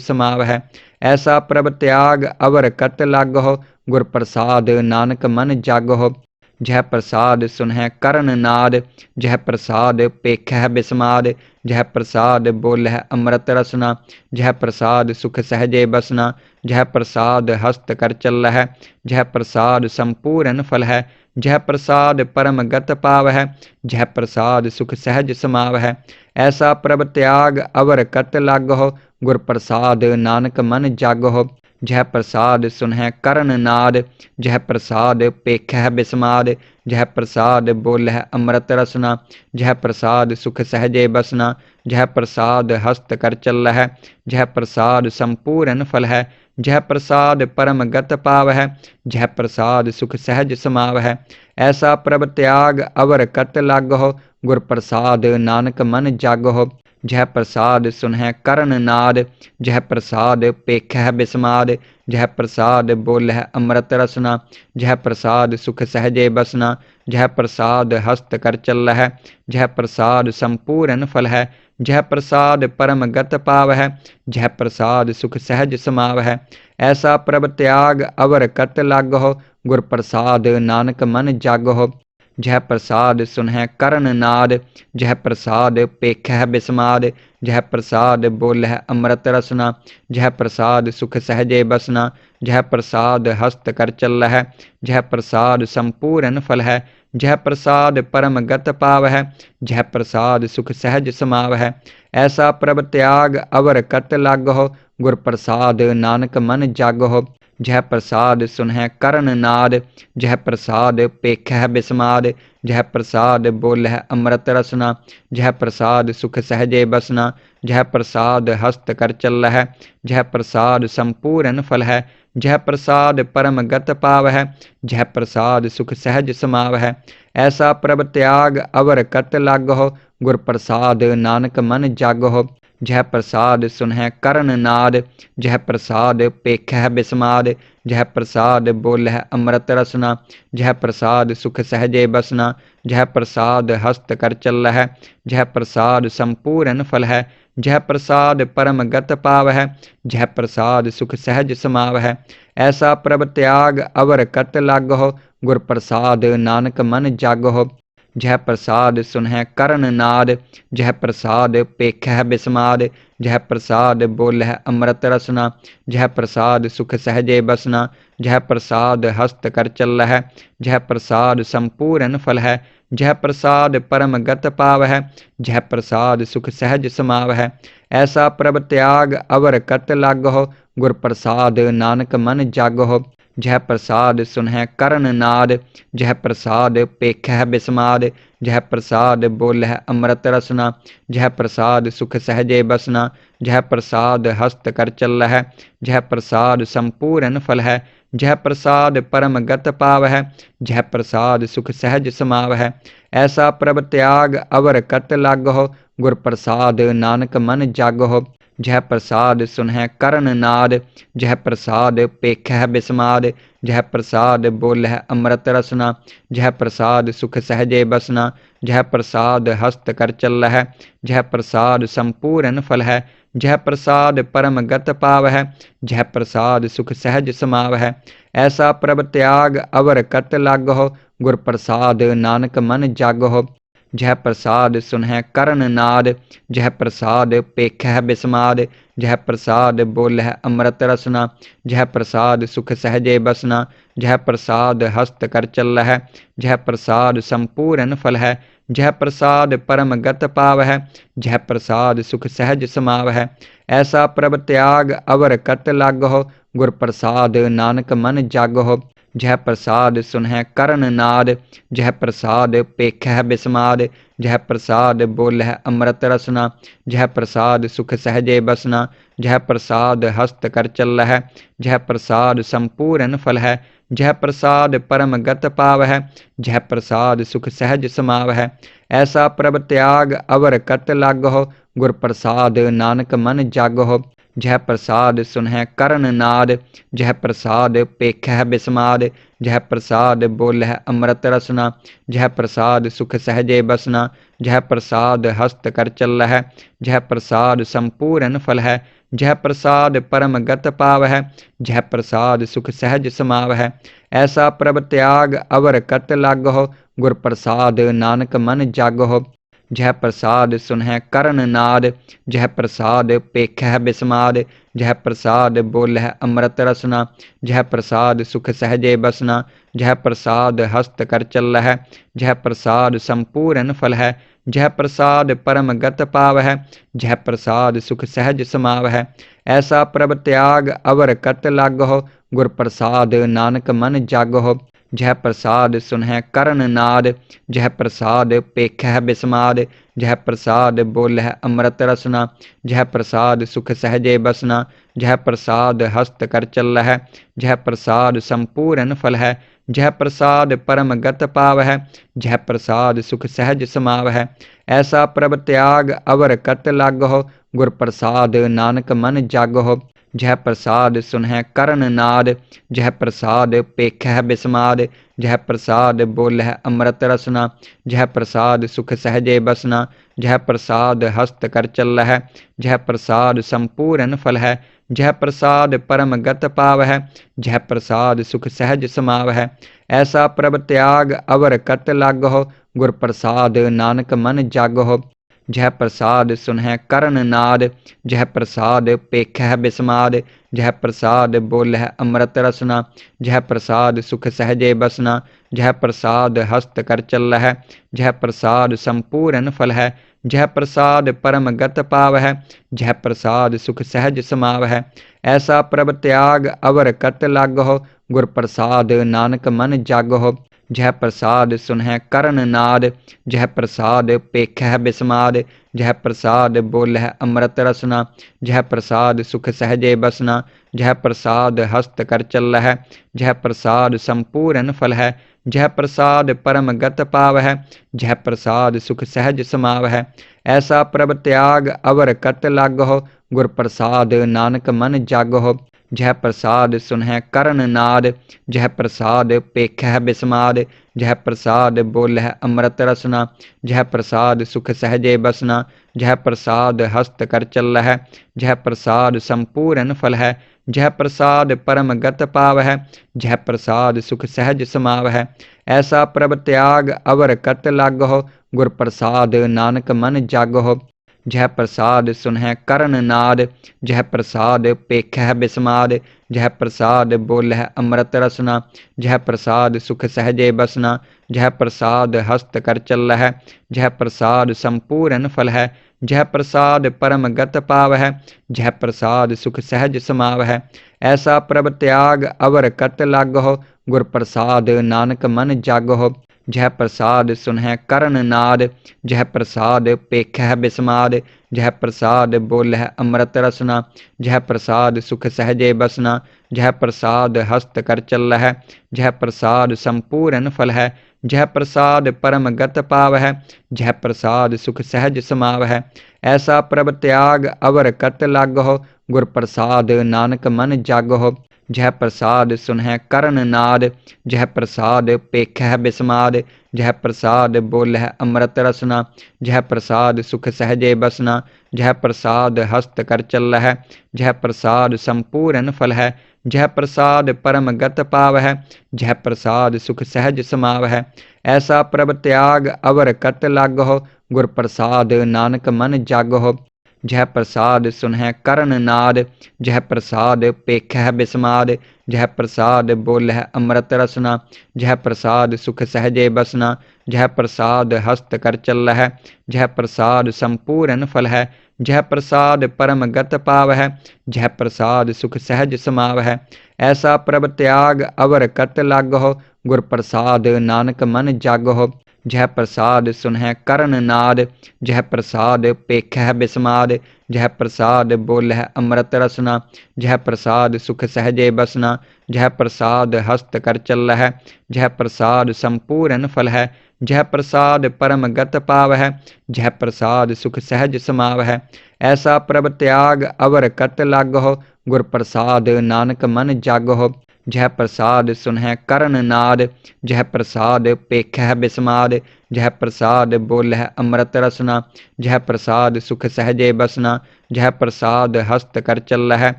समाव है। ऐसा प्रभ त्याग अवर कत लागहो, गुर प्रसाद नानक मन जागहो। जह प्रसाद सुनह करण नाद, जह प्रसाद पेखह बिस्माद, जह प्रसाद बोलह अमृत रसना, जह प्रसाद सुख सहजे बसना, जह प्रसाद हस्त कर चलह, जह प्रसाद संपूर्ण फल है, जह प्रसाद परम गत पाव है, जह प्रसाद सुख सहज समाव है। ऐसा प्रभ त्याग अवर कत लागहो, गुर प्रसाद नानक मन जागहो। जह प्रसाद सुनह करण नाद, जह प्रसाद पेखह बिस्माद, जह प्रसाद बोलह अमृत रसना, जह प्रसाद सुख सहजे बसना, जह प्रसाद हस्त कर चलह, जह प्रसाद संपूर्ण फल है, जह प्रसाद परम गत पाव है, जह प्रसाद सुख सहज समाव है। ऐसा प्रभ त्याग अवर कत लागहो, गुर प्रसाद नानक मन जागहो। जह प्रसाद सुनह करण नाद, जह प्रसाद पेखह बिस्माद, जह प्रसाद बोलह अमृत रसना, जह प्रसाद सुख सहजे बसना, जह प्रसाद हस्त कर चलह, जह प्रसाद संपूर्ण फल है, जह प्रसाद परम गत पाव है, जह प्रसाद सुख सहज समाव है। ऐसा प्रभ त्याग अवर कत लागहो, गुर प्रसाद नानक मन जागहो। जह प्रसाद सुनह करण नाद, जह प्रसाद पेखह बिस्माद, जह प्रसाद बोलह अमृत रसना, जह प्रसाद सुख सहजे बसना, जह प्रसाद हस्त कर चलह, जह प्रसाद संपूर्ण फल है, जह प्रसाद परम गत पाव है, जह प्रसाद सुख सहज समाव है। ऐसा प्रभ त्याग अवर कत लागहो, गुर प्रसाद नानक मन जागहो। जह प्रसाद सुनह करण नाद, जह प्रसाद पेखह बिस्माद, जह प्रसाद बोलह अमृत रसना, जह प्रसाद सुख सहजे बसना, जह प्रसाद हस्त कर चलह, जह प्रसाद संपूर्ण फल है, जह प्रसाद परम गत पाव है, जह प्रसाद सुख सहज समाव है। ऐसा प्रभ त्याग अवर कत लागहो, गुर प्रसाद नानक मन जागहो। जह प्रसाद सुनह करण नाद, जह प्रसाद पेखह बिस्माद, जह प्रसाद बोलह अमृत रसना, जह प्रसाद सुख सहजे बसना, जह प्रसाद हस्त कर चलह, जह प्रसाद संपूर्ण फल है, जह प्रसाद परम गत पाव है, जह प्रसाद सुख सहज समाव है। ऐसा प्रभ त्याग अवर कत लागहो, गुर प्रसाद नानक मन जागहो। जह प्रसाद सुनह करण नाद, जह प्रसाद पेखह बिस्माद, जह प्रसाद बोलह अमृत रसना, जह प्रसाद सुख सहजे बसना, जह प्रसाद हस्त कर चलह, जह प्रसाद संपूर्ण फल है, जह प्रसाद परम गत पाव है, जह प्रसाद सुख सहज समाव है। ऐसा प्रभ त्याग अवर कत लागहो, गुर प्रसाद नानक मन जागहो। जह प्रसाद सुनह करण नाद, जह प्रसाद पेखह बिस्माद, जह प्रसाद बोलह अमृत रसना, जह प्रसाद सुख सहजे बसना, जह प्रसाद हस्त कर चलह, जह प्रसाद संपूर्ण फल है, जह प्रसाद परम गत पाव है, जह प्रसाद सुख सहज समाव है। ऐसा प्रभ त्याग अवर कत लागहो, गुर प्रसाद नानक मन जागहो। जह प्रसाद सुनह करण नाद, जह प्रसाद पेखह बिस्माद, जह प्रसाद बोलह अमृत रसना, जह प्रसाद सुख सहजे बसना, जह प्रसाद हस्त कर चलह, जह प्रसाद संपूर्ण फल है, जह प्रसाद परम गत पाव है, जह प्रसाद सुख सहज समाव है। ऐसा प्रभ त्याग अवर कत लागहो, गुर प्रसाद नानक मन जागहो। जह प्रसाद सुनह करण नाद, जह प्रसाद पेखह बिस्माद, जह प्रसाद बोलह अमृत रसना, जह प्रसाद सुख सहजे बसना, जह प्रसाद हस्त कर चलह, जह प्रसाद संपूर्ण फल है, जह प्रसाद परम गत पाव है, जह प्रसाद सुख सहज समाव है। ऐसा प्रभ त्याग अवर कत लागहो, गुर प्रसाद नानक मन जागहो। जह प्रसाद सुनह करण नाद, जह प्रसाद पेखह बिस्माद, जह प्रसाद बोलह अमृत रसना, जह प्रसाद सुख सहजे बसना, जह प्रसाद हस्त कर चलह, जह प्रसाद संपूर्ण फल है, जह प्रसाद परम गत पाव है, जह प्रसाद सुख सहज समाव है। ऐसा प्रभ त्याग अवर कत लागहो, गुर प्रसाद नानक मन जागहो। जह प्रसाद सुनह करण नाद, जह प्रसाद पेखह बिस्माद, जह प्रसाद बोलह अमृत रसना, जह प्रसाद सुख सहजे बसना, जह प्रसाद हस्त कर चलह, जह प्रसाद संपूर्ण फल है, जह प्रसाद परम गत पाव है, जह प्रसाद सुख सहज समाव है। ऐसा प्रभ त्याग अवर कत लागहो, गुर प्रसाद नानक मन जागहो। जह प्रसाद सुनह करण नाद, जह प्रसाद पेखह बिस्माद, जह प्रसाद बोलह अमृत रसना, जह प्रसाद सुख सहजे बसना, जह प्रसाद हस्त कर चलह, जह प्रसाद संपूर्ण फल है, जह प्रसाद परम गत पाव है, जह प्रसाद सुख सहज समाव है। ऐसा प्रभ त्याग अवर कत लागहो, गुर प्रसाद नानक मन जागहो। जह प्रसाद सुनह करण नाद, जह प्रसाद पेखह बिस्माद, जह प्रसाद बोलह अमृत रसना, जह प्रसाद सुख सहजे बसना, जह प्रसाद हस्त कर चलह, जह प्रसाद संपूर्ण फल है, जह प्रसाद परम गत पाव है, जह प्रसाद सुख सहज समाव है। ऐसा प्रभ त्याग अवर कत लागहो, गुर प्रसाद नानक मन जागहो। जह प्रसाद सुनह करण नाद, जह प्रसाद पेखह बिस्माद, जह प्रसाद बोलह अमृत रसना, जह प्रसाद सुख सहजे बसना, जह प्रसाद हस्त कर चलह, जह प्रसाद संपूर्ण फल है, जह प्रसाद परम गत पाव है, जह प्रसाद सुख सहज समाव है। ऐसा प्रभ त्याग अवर कत लागहो, गुर प्रसाद नानक मन जागहो। जह प्रसाद सुनह करण नाद, जह प्रसाद पेखह बिस्माद, जह प्रसाद बोलह अमृत रसना, जह प्रसाद सुख सहजे बसना, जह प्रसाद हस्त कर चलह, जह प्रसाद संपूर्ण फल है, जह प्रसाद परम गत पाव है, जह प्रसाद सुख सहज समाव है। ऐसा प्रभ त्याग अवर कत लागहो, गुर प्रसाद नानक मन जागहो। जह प्रसाद सुनह करण नाद, जह प्रसाद पेखह बिस्माद, जह प्रसाद बोलह अमृत रसना, जह प्रसाद सुख सहजे बसना, जह प्रसाद हस्त कर चलह, जह प्रसाद संपूर्ण फल है, जह प्रसाद परम गत पाव है, जह प्रसाद सुख सहज समाव है। ऐसा प्रभ त्याग अवर कत लागहो, गुर प्रसाद नानक मन जागहो। जह प्रसाद सुनह करण नाद, जह प्रसाद पेखह बिस्माद, जह प्रसाद बोलह अमृत रसना, जह प्रसाद सुख सहजे बसना, जह प्रसाद हस्त कर चलह, जह प्रसाद संपूर्ण फल है, जह प्रसाद परम गत पाव है, जह प्रसाद सुख सहज समाव है। ऐसा प्रभ त्याग अवर कत लागहो, गुर प्रसाद नानक मन जागहो। जह प्रसाद सुनह करण नाद, जह प्रसाद पेखह बिस्माद, जह प्रसाद बोलह अमृत रसना, जह प्रसाद सुख सहजे बसना, जह प्रसाद हस्त कर चलह, जह प्रसाद संपूर्ण फल है, जह प्रसाद परम गत पाव है, जह प्रसाद सुख सहज समाव है। ऐसा प्रभ त्याग अवर कत लागहो, गुर प्रसाद नानक मन जागहो। जह प्रसाद सुनह करण नाद, जह प्रसाद पेखह बिस्माद, जह प्रसाद बोलह अमृत रसना, जह प्रसाद सुख सहजे बसना, जह प्रसाद हस्त कर चलह, जह प्रसाद संपूर्ण फल है, जह प्रसाद परम गत पाव है, जह प्रसाद सुख सहज समाव है। ऐसा प्रभ त्याग अवर कत लागहो, गुर प्रसाद नानक मन जागहो। जह प्रसाद सुनह करण नाद, जह प्रसाद पेखह बिस्माद, जह प्रसाद बोलह अमृत रसना, जह प्रसाद सुख सहजे बसना, जह प्रसाद हस्त कर चलह, जह प्रसाद संपूर्ण फल है, जह प्रसाद परम गत पाव है, जह प्रसाद सुख सहज समाव है। ऐसा प्रभ त्याग अवर कत लागहो, गुर प्रसाद नानक मन जागहो। जह प्रसाद सुनह करण नाद, जह प्रसाद पेखह बिस्माद। जह प्रसाद बोलह अमृत रसना, जह प्रसाद सुख सहजे बसना। जह प्रसाद हस्त कर चल है, जह प्रसाद संपूर्ण फल है। जह प्रसाद परम गत पाव है, जह प्रसाद सुख सहज समाव है। ऐसा प्रभ त्याग अवर कत लागहो, गुर प्रसाद नानक मन जागहो। जह प्रसाद सुनह करण नाद, जह प्रसाद पेखह बिस्माद। जह प्रसाद बोलह अमृत रसना, जह प्रसाद सुख सहजे बसना। जह प्रसाद हस्त कर चल है, जह प्रसाद संपूर्ण फल है। जह प्रसाद परम गत पाव है, जह प्रसाद सुख सहज समाव है। ऐसा प्रभ त्याग अवर कत लागहो, गुर प्रसाद नानक मन जागहो। जह प्रसाद सुनह करण नाद, जह प्रसाद पेखह बिस्माद। जह प्रसाद बोलह अमृत रसना, जह प्रसाद सुख सहजे बसना। जह प्रसाद हस्त कर चल है,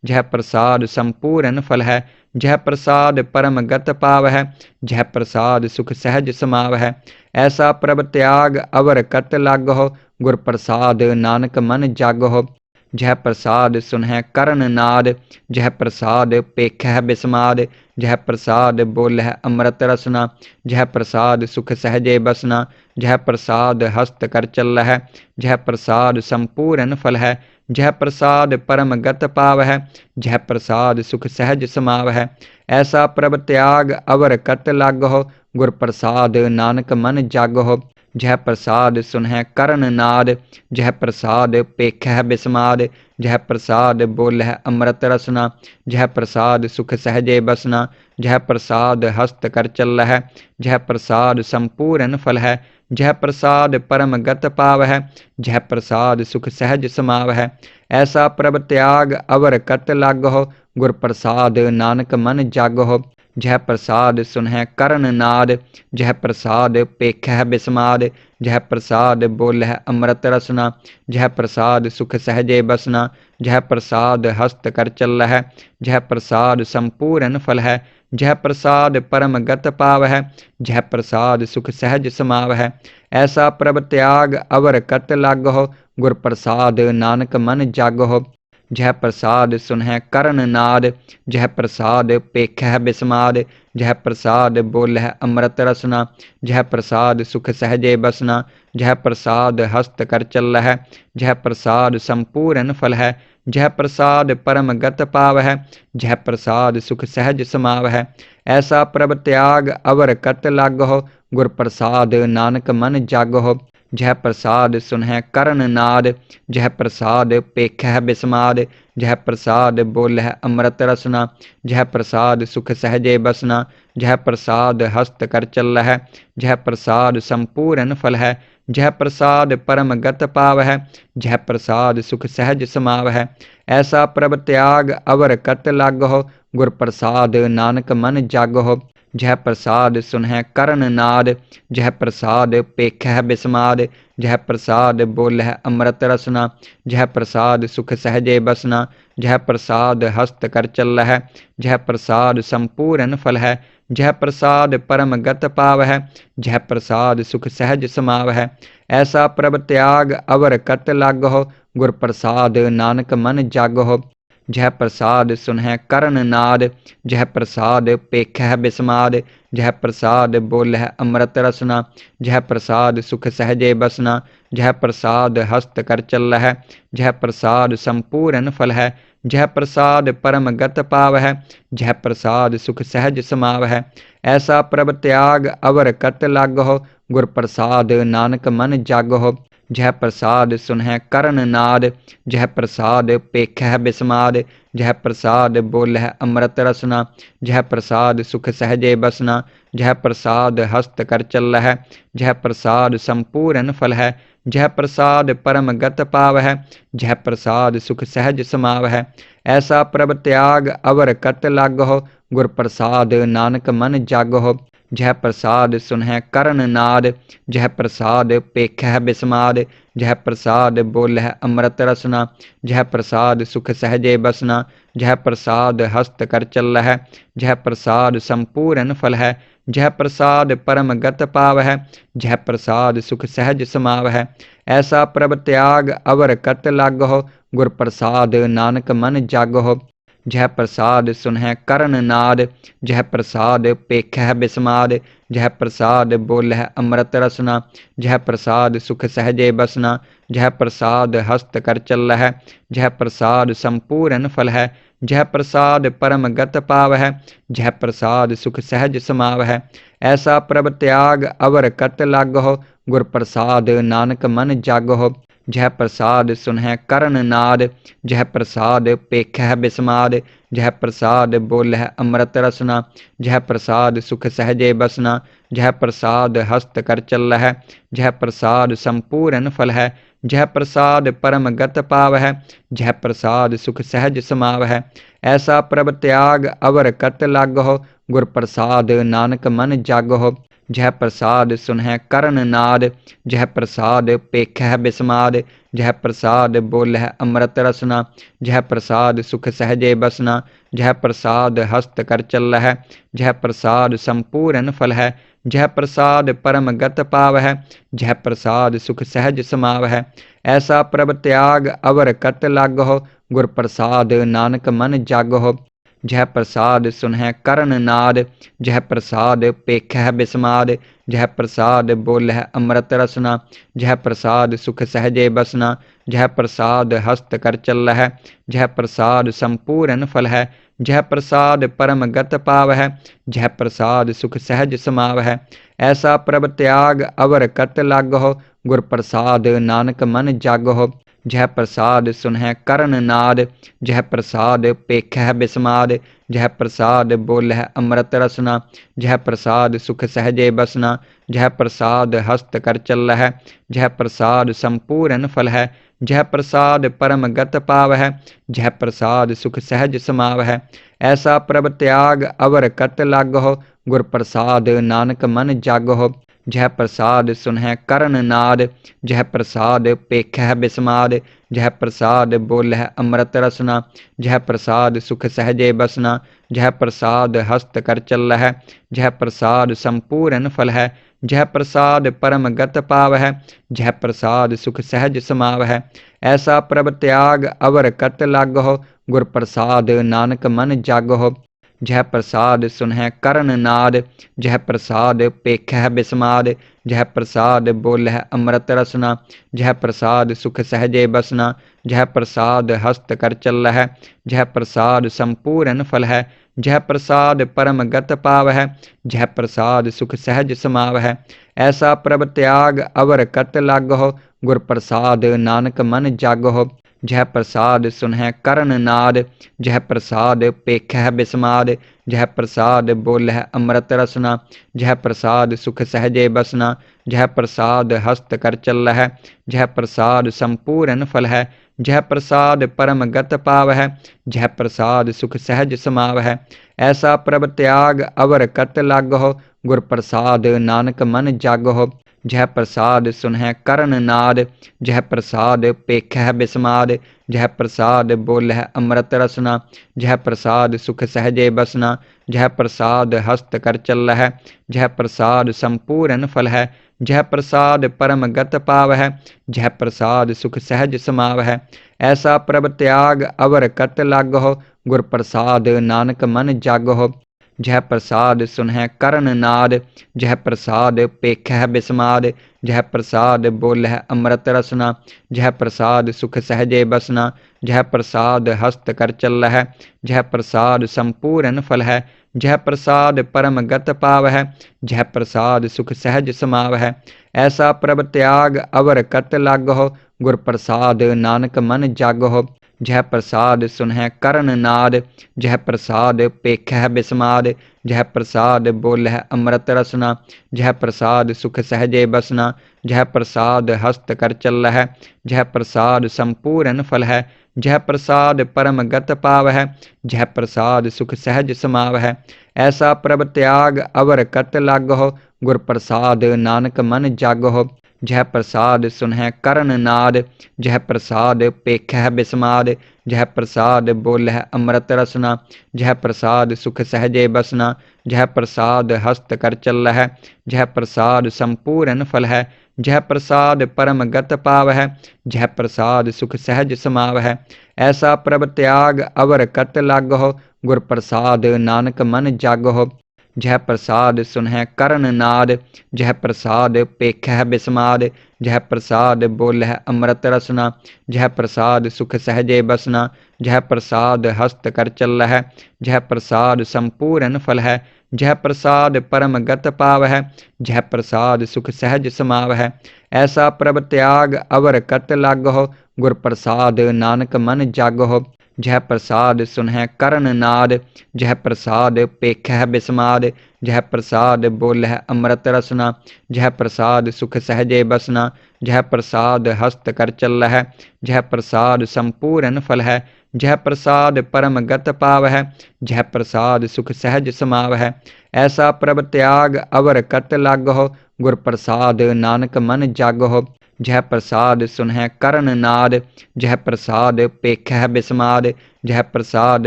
जह प्रसाद संपूर्ण फल है। जह प्रसाद परम गत पाव है, जह प्रसाद सुख सहज समाव है। ऐसा प्रभ त्याग अवर कत लागहो, गुर प्रसाद नानक मन जागहो। जह प्रसाद सुनह करण नाद, जह प्रसाद पेखह बिस्माद। जह प्रसाद बोलह अमृत रसना, जह प्रसाद सुख सहजे बसना। जह प्रसाद हस्त कर चल है, जह प्रसाद संपूर्ण फल है। जह प्रसाद परम गत पाव है, जह प्रसाद सुख सहज समाव है। ऐसा प्रभ त्याग अवर कत लागहो, गुर प्रसाद नानक मन जागहो। जह प्रसाद सुनह करण नाद, जह प्रसाद पेखह बिस्माद। जह प्रसाद बोलह अमृत रसना, जह प्रसाद सुख सहजे बसना। जह प्रसाद हस्त कर चल है, जह प्रसाद संपूर्ण फल है। जह प्रसाद परम गत पाव है, जह प्रसाद सुख सहज समाव है। ऐसा प्रभ त्याग अवर कत लागहो, गुर प्रसाद नानक मन जागहो। जह प्रसाद सुनह करण नाद, जह प्रसाद पेखह बिस्माद। जह प्रसाद बोलह अमृत रसना, जह प्रसाद सुख सहजे बसना। जह प्रसाद हस्त कर चल है, जह प्रसाद संपूर्ण फल है। जह प्रसाद परम गत पाव है, जह प्रसाद सुख सहज समाव है। ऐसा प्रभ त्याग अवर कत लागहो, गुर प्रसाद नानक मन जागहो। जह प्रसाद सुनह करण नाद, जह प्रसाद पेखह बिस्माद। जह प्रसाद बोलह अमृत रसना, जह प्रसाद सुख सहजे बसना। जह प्रसाद हस्त कर चल है, जह प्रसाद संपूर्ण फल है। जह प्रसाद परम गत पाव है, जह प्रसाद सुख सहज समाव है। ऐसा प्रभ त्याग अवर कत लागहो, गुर प्रसाद नानक मन जागहो। जह प्रसाद सुनह करण नाद, जह प्रसाद पेखह बिस्माद। जह प्रसाद बोलह अमृत रसना, जह प्रसाद सुख सहजे बसना। जह प्रसाद हस्त कर चल है, जह प्रसाद संपूर्ण फल है। जह प्रसाद परम गत पाव है, जह प्रसाद सुख सहज समाव है। ऐसा प्रभ त्याग अवर कत लागहो, गुर प्रसाद नानक मन जागहो। जह प्रसाद सुनह करण नाद, जह प्रसाद पेखह बिस्माद। जह प्रसाद बोलह अमृत रसना, जह प्रसाद सुख सहजे बसना। जह प्रसाद हस्त कर चल है, जह प्रसाद संपूर्ण फल है। जह प्रसाद परम गत पाव है, जह प्रसाद सुख सहज समाव है। ऐसा प्रभ त्याग अवर कत लागहो, गुर प्रसाद नानक मन जागहो। जह प्रसाद सुनह करण नाद, जह प्रसाद पेखह बिस्माद। जह प्रसाद बोलह अमृत रसना, जह प्रसाद सुख सहजे बसना। जह प्रसाद हस्त कर चल है, जह प्रसाद संपूर्ण फल है। जह प्रसाद परम गत पाव है, जह प्रसाद सुख सहज समाव है। ऐसा प्रभ त्याग अवर कत लागहो, गुर प्रसाद नानक मन जागहो। जह प्रसाद सुनह करण नाद, जह प्रसाद पेखह बिस्माद। जह प्रसाद बोलह अमृत रसना, जह प्रसाद सुख सहजे बसना। जह प्रसाद हस्त कर चल है, जह प्रसाद संपूर्ण फल है। जह प्रसाद परम गत पाव है, जह प्रसाद सुख सहज समाव है। ऐसा प्रभ त्याग अवर कत लागहो, गुर प्रसाद नानक मन जागहो। जह प्रसाद सुनह करण नाद, जह प्रसाद पेखह बिस्माद। जह प्रसाद बोलह अमृत रसना, जह प्रसाद सुख सहजे बसना, जह प्रसाद हस्त कर चल है, जह प्रसाद संपूर्ण फल है, जह प्रसाद परम गत पाव है, जह प्रसाद सुख सहज समाव है। ऐसा प्रभ त्याग अवर कत लाग हो, गुर प्रसाद नानक मन जाग हो। जह प्रसाद सुनह करण नाद, जह प्रसाद पेखह बिस्माद, जह प्रसाद बोलह अमृत रसना, जह प्रसाद सुख सहजे बसना, जह प्रसाद हस्त कर चल है, जह प्रसाद संपूर्ण फल है, जह प्रसाद परम गत पाव है, जह प्रसाद सुख सहज समाव है। ऐसा प्रभ त्याग अवर कत लाग हो, गुर प्रसाद नानक मन जाग हो। जह प्रसाद सुनह करण नाद, जह प्रसाद पेखह बिस्माद, जह प्रसाद बोलह अमृत रसना, जह प्रसाद सुख सहजे बसना, जह प्रसाद हस्त कर चल है, जह प्रसाद संपूर्ण फल है, जह प्रसाद परम गत पाव है, जह प्रसाद सुख सहज समाव है। ऐसा प्रभ त्याग अवर कत लाग हो, गुर प्रसाद नानक मन जाग हो। जह प्रसाद सुनह करण नाद, जह प्रसाद पेखह बिस्माद, जह प्रसाद बोलह अमृत रसना, जह प्रसाद सुख सहजे बसना, जह प्रसाद हस्त कर चल है, जह प्रसाद संपूर्ण फल है, जह प्रसाद परम गत पाव है, जह प्रसाद सुख सहज समाव है। ऐसा प्रभ त्याग अवर कत लाग हो, गुर प्रसाद नानक मन जाग हो। जह प्रसाद सुनह करण नाद, जह प्रसाद पेखह बिस्माद, जह प्रसाद बोलह अमृत रसना, जह प्रसाद सुख सहजे बसना, जह प्रसाद हस्त कर चल है, जह प्रसाद संपूर्ण फल है, जह प्रसाद परम गत पाव है, जह प्रसाद सुख सहज समाव है। ऐसा प्रभ त्याग अवर कत लाग हो, गुर प्रसाद नानक मन जाग हो। जह प्रसाद सुनह करण नाद, जह प्रसाद पेखह बिस्माद, जह प्रसाद बोलह अमृत रसना, जह प्रसाद सुख सहजे बसना, जह प्रसाद हस्त कर चल है, जह प्रसाद संपूर्ण फल है, जह प्रसाद परम गत पाव है, जह प्रसाद सुख सहज समाव है। ऐसा प्रभ त्याग अवर कत लाग हो, गुर प्रसाद नानक मन जाग हो। जह प्रसाद सुनह करण नाद, जह प्रसाद पेखह बिस्माद, जह प्रसाद बोलह अमृत रसना, जह प्रसाद सुख सहजे बसना, जह प्रसाद हस्त कर चल है, जह प्रसाद संपूर्ण फल है, जह प्रसाद परम गत पाव है, जह प्रसाद सुख सहज समाव है। ऐसा प्रभ त्याग अवर कत लाग हो, गुर प्रसाद नानक मन जाग हो। जह प्रसाद सुनह करण नाद, जह प्रसाद पेखह बिस्माद, जह प्रसाद बोलह अमृत रसना, जह प्रसाद सुख सहजे बसना, जह प्रसाद हस्त कर चल है, जह प्रसाद संपूर्ण फल है, जह प्रसाद परम गत पाव है, जह प्रसाद सुख सहज समाव है। ऐसा प्रभ त्याग अवर कत लाग हो, गुर प्रसाद नानक मन जाग हो। जह प्रसाद सुनह करण नाद, जह प्रसाद पेखह बिस्माद, जह प्रसाद बोलह अमृत रसना, जह प्रसाद सुख सहजे बसना, जह प्रसाद हस्त कर चल है, जह प्रसाद संपूर्ण फल है, जह प्रसाद परम गत पाव है, जह प्रसाद सुख सहज समाव है। ऐसा प्रभ त्याग अवर कत लाग हो, गुर प्रसाद नानक मन जाग हो। जह प्रसाद सुनह करण नाद, जह प्रसाद पेखह बिस्माद, जह प्रसाद बोलह अमृत रसना, जह प्रसाद सुख सहजे बसना, जह प्रसाद हस्त कर चल है, जह प्रसाद संपूर्ण फल है, जह प्रसाद परम गत पाव है, जह प्रसाद सुख सहज समाव है। ऐसा प्रभ त्याग अवर कत लाग हो, गुर प्रसाद नानक मन जाग हो। जह प्रसाद सुनह करण नाद, जह प्रसाद पेखह बिस्माद, जह प्रसाद बोलह अमृत रसना, जह प्रसाद सुख सहजे बसना, जह प्रसाद हस्त कर चल है, जह प्रसाद संपूर्ण फल है, जह प्रसाद परम गत पाव है, जह प्रसाद सुख सहज समाव है। ऐसा प्रभ त्याग अवर कत लाग हो, गुर प्रसाद नानक मन जाग हो। जह प्रसाद सुनह करण नाद, जह प्रसाद पेखह बिस्माद, जह प्रसाद बोलह अमृत रसना, जह प्रसाद सुख सहजे बसना, जह प्रसाद हस्त कर चल है, जह प्रसाद संपूर्ण फल है, जह प्रसाद परम गत पाव है, जह प्रसाद सुख सहज समाव है। ऐसा प्रभ त्याग अवर कत लाग हो, गुर प्रसाद नानक मन जाग हो। जह प्रसाद सुनह कर्ण नाद, जह प्रसाद पेखह बिस्माद, जह प्रसाद बोलह अमृत रसना, जह प्रसाद सुख सहजे बसना, जह प्रसाद हस्त कर चलह, जह प्रसाद संपूर्ण फल है, जह प्रसाद परम गत पाव है, जह प्रसाद सुख सहज समाव है। ऐसा प्रभ त्याग अवर कत लागहो, गुर प्रसाद नानक मन जागहो। जह प्रसाद सुनह कर्ण नाद, जह प्रसाद पेखह बिस्माद, जह प्रसाद बोलह अमृत रसना, जह प्रसाद सुख सहजे बसना, जह प्रसाद हस्त कर चलह, जह प्रसाद संपूर्ण फल है, जह प्रसाद परम गत पाव है, जह प्रसाद सुख सहज समाव है। ऐसा प्रभ त्याग अवर कत लागहो, गुर प्रसाद नानक मन जागहो। जह प्रसाद सुनह कर्ण नाद, जह प्रसाद पेखह बिस्माद, जह प्रसाद बोलह अमृत रसना, जह प्रसाद सुख सहजे बसना, जह प्रसाद हस्त कर चलह, जह प्रसाद संपूर्ण फल है, जह प्रसाद परम गत पाव है, जह प्रसाद सुख सहज समाव है। ऐसा प्रभ त्याग अवर कत लागहो, गुर प्रसाद नानक मन जागहो। जह प्रसाद सुनह कर्ण नाद, जह प्रसाद पेखह बिस्माद, जह प्रसाद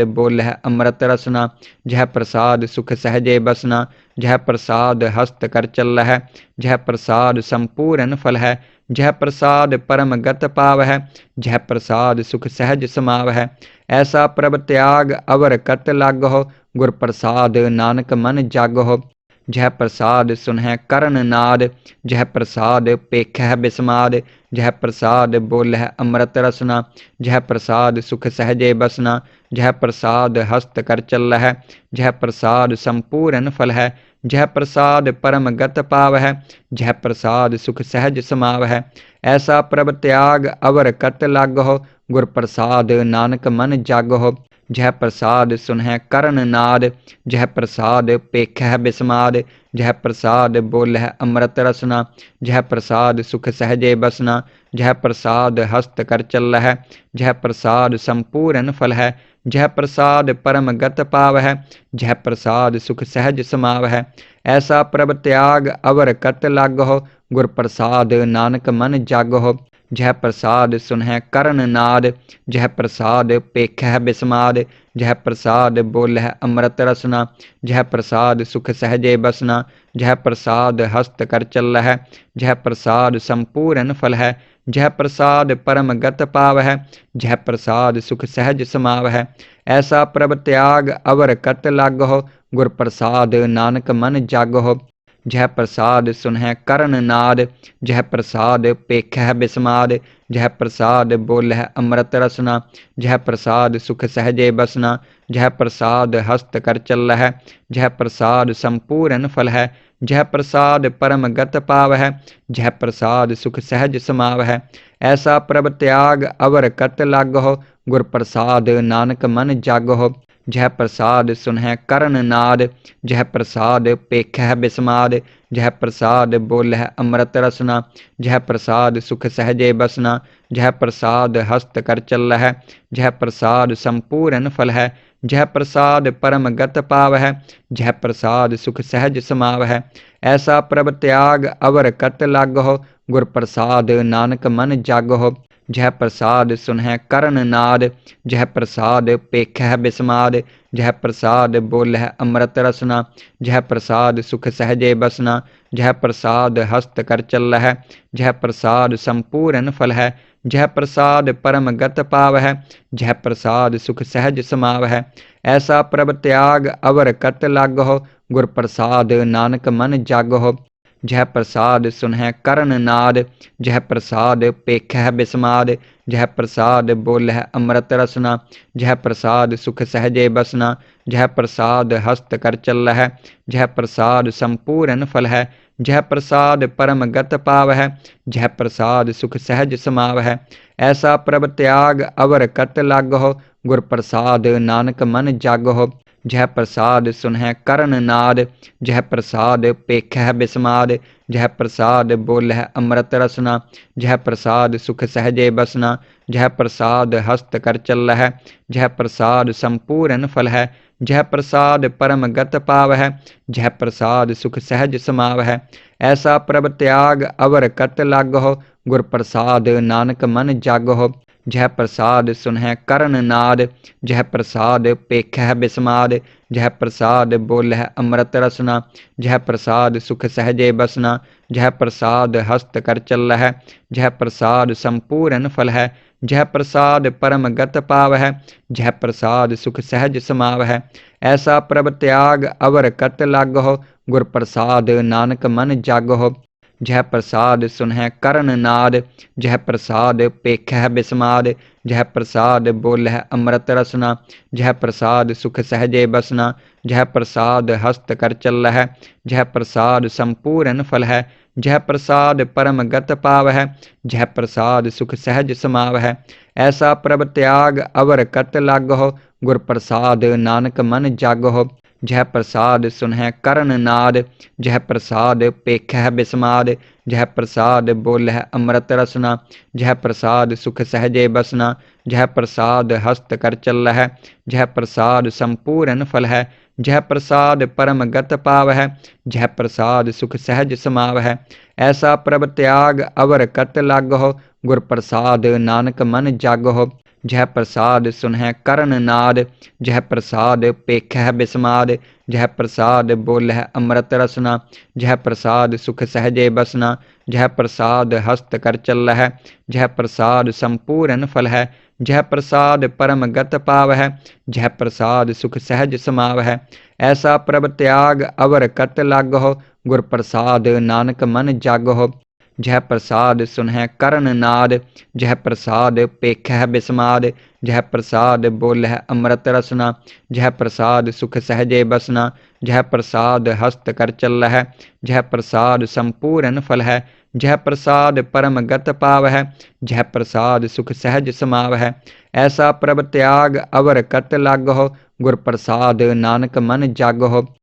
बोलह अमृत रसना, जह प्रसाद सुख सहजे बसना, जह प्रसाद हस्त कर चलह, जह प्रसाद संपूर्ण फल है, जह प्रसाद परम गत पाव है, जह प्रसाद सुख सहज समाव है। ऐसा प्रभ त्याग अवर कत लागहो, गुर प्रसाद नानक मन जागहो। जह प्रसाद सुनह कर्ण नाद, जह प्रसाद पेखह बिस्माद, जह प्रसाद बोलह अमृत रसना, जह प्रसाद सुख सहजे बसना, जह प्रसाद हस्त कर चलह, जह प्रसाद संपूर्ण फल है, जह प्रसाद परम गत पाव है, जह प्रसाद सुख सहज समाव है। ऐसा प्रभ त्याग अवर कत लागहो, गुर प्रसाद नानक मन जागहो। जह प्रसाद सुनह कर्ण नाद, जह प्रसाद पेखह बिस्माद, जह प्रसाद बोलह अमृत रसना, जह प्रसाद सुख सहजे बसना, जह प्रसाद हस्त कर चलह, जह प्रसाद संपूर्ण फल है, जह प्रसाद परम गत पाव है, जह प्रसाद सुख सहज समाव है। ऐसा प्रभ त्याग अवर कत लागहो, गुर प्रसाद नानक मन जागहो। जह प्रसाद सुनह कर्ण नाद, जह प्रसाद पेखह बिस्माद, जह प्रसाद बोलह अमृत रसना, जह प्रसाद सुख सहजे बसना, जह प्रसाद हस्त कर चलह, जह प्रसाद संपूर्ण फल है, जह प्रसाद परम गत पाव है, जह प्रसाद सुख सहज समाव है। ऐसा प्रभ त्याग अवर कत लागहो, गुर प्रसाद नानक मन जागहो। जह प्रसाद सुनह कर्ण नाद, जह प्रसाद पेखह बिस्माद, जह प्रसाद बोलह अमृत रसना, जह प्रसाद सुख सहजे बसना, जह प्रसाद हस्त कर चलह, जह प्रसाद संपूर्ण फल है, जह प्रसाद परम गत पाव है, जह प्रसाद सुख सहज समाव है। ऐसा प्रभ त्याग अवर कत लागहो, गुर प्रसाद नानक मन जागहो। जह प्रसाद सुनह कर्ण नाद, जह प्रसाद पेखह बिस्माद, जह प्रसाद बोलह अमृत रसना, जह प्रसाद सुख सहजे बसना, जह प्रसाद हस्त कर चलह, जह प्रसाद संपूर्ण फल है, जह प्रसाद परम गत पाव है, जह प्रसाद सुख सहज समाव है। ऐसा प्रभ त्याग अवर कत लागहो, गुर प्रसाद नानक मन जागहो। जह प्रसाद सुनह कर्ण नाद, जह प्रसाद पेखह बिस्माद, जह प्रसाद बोलह अमृत रसना, जह प्रसाद सुख सहजे बसना, जह प्रसाद हस्त कर चलह, जह प्रसाद संपूर्ण फल है, जह प्रसाद परम गत पाव है, जह प्रसाद सुख सहज समाव है। ऐसा प्रभ त्याग अवर कत लागहो, गुर प्रसाद नानक मन जागहो। जह प्रसाद सुनह कर्ण नाद, जह प्रसाद पेखह बिस्माद, जह प्रसाद बोलह अमृत रसना, जह प्रसाद सुख सहजे बसना, जह प्रसाद हस्त कर चलह, जह प्रसाद संपूर्ण फल है, जह प्रसाद परम गत पाव है, जह प्रसाद सुख सहज समाव है। ऐसा प्रभ त्याग अवर कत लागहो, गुर प्रसाद नानक मन जागहो। जह प्रसाद सुनह कर्ण नाद, जह प्रसाद पेखह बिस्माद, जह प्रसाद बोलह अमृत रसना, जह प्रसाद सुख सहजे बसना, जह प्रसाद हस्त कर चलह, जह प्रसाद संपूर्ण फल है, जह प्रसाद परम गत पाव है, जह प्रसाद सुख सहज समाव है। ऐसा प्रभ त्याग अवर कत लागहो, गुर प्रसाद नानक मन जागहो। जह प्रसाद सुनह करण नाद, जह प्रसाद पेखह बिस्माद। जह प्रसाद बोलह अमृत रसना, जह प्रसाद सुख सहजे बसना। जह प्रसाद हस्त कर चलह, जह प्रसाद संपूर्ण फल है। जह प्रसाद परम गत पाव है, जह प्रसाद सुख सहज समाव है। ऐसा प्रभ त्याग अवर कत लागहो, गुर प्रसाद नानक मन जागहो। जह प्रसाद सुनह करण नाद, जह प्रसाद पेखह बिस्माद। जह प्रसाद बोलह अमृत रसना, जह प्रसाद सुख सहजे बसना। जह प्रसाद हस्त कर चलह, जह प्रसाद संपूर्ण फल है। जह प्रसाद परम गत पाव है, जह प्रसाद सुख सहज समाव है। ऐसा प्रभ त्याग अवर कत लागहो, गुर प्रसाद नानक मन जागहो। जह प्रसाद सुनह करण नाद, जह प्रसाद पेखह बिस्माद। जह प्रसाद बोलह अमृत रसना, जह प्रसाद सुख सहजे बसना। जह प्रसाद हस्त कर चलह, जह प्रसाद संपूर्ण फल है। जह प्रसाद परम गत पाव है, जह प्रसाद सुख सहज समाव है। ऐसा प्रभ त्याग अवर कत लागहो, गुर प्रसाद नानक मन जागहो। जह प्रसाद सुनह करण नाद, जह प्रसाद पेखह बिस्माद। जह प्रसाद बोलह अमृत रसना, जह प्रसाद सुख सहजे बसना। जह प्रसाद हस्त कर चलह, जह प्रसाद संपूर्ण फल है। जह प्रसाद परम गत पाव है, जह प्रसाद सुख सहज समाव है। ऐसा प्रभ त्याग अवर कत लागहो, गुर प्रसाद नानक मन जागहो। जह प्रसाद सुनह करण नाद, जह प्रसाद पेखह बिस्माद। जह प्रसाद बोलह अमृत रसना, जह प्रसाद सुख सहजे बसना। जह प्रसाद हस्त कर चलह, जह प्रसाद संपूर्ण फल है। जह प्रसाद परम गत पाव है, जह प्रसाद सुख सहज समाव है। ऐसा प्रभ त्याग अवर कत लागहो, गुर प्रसाद नानक मन जागहो।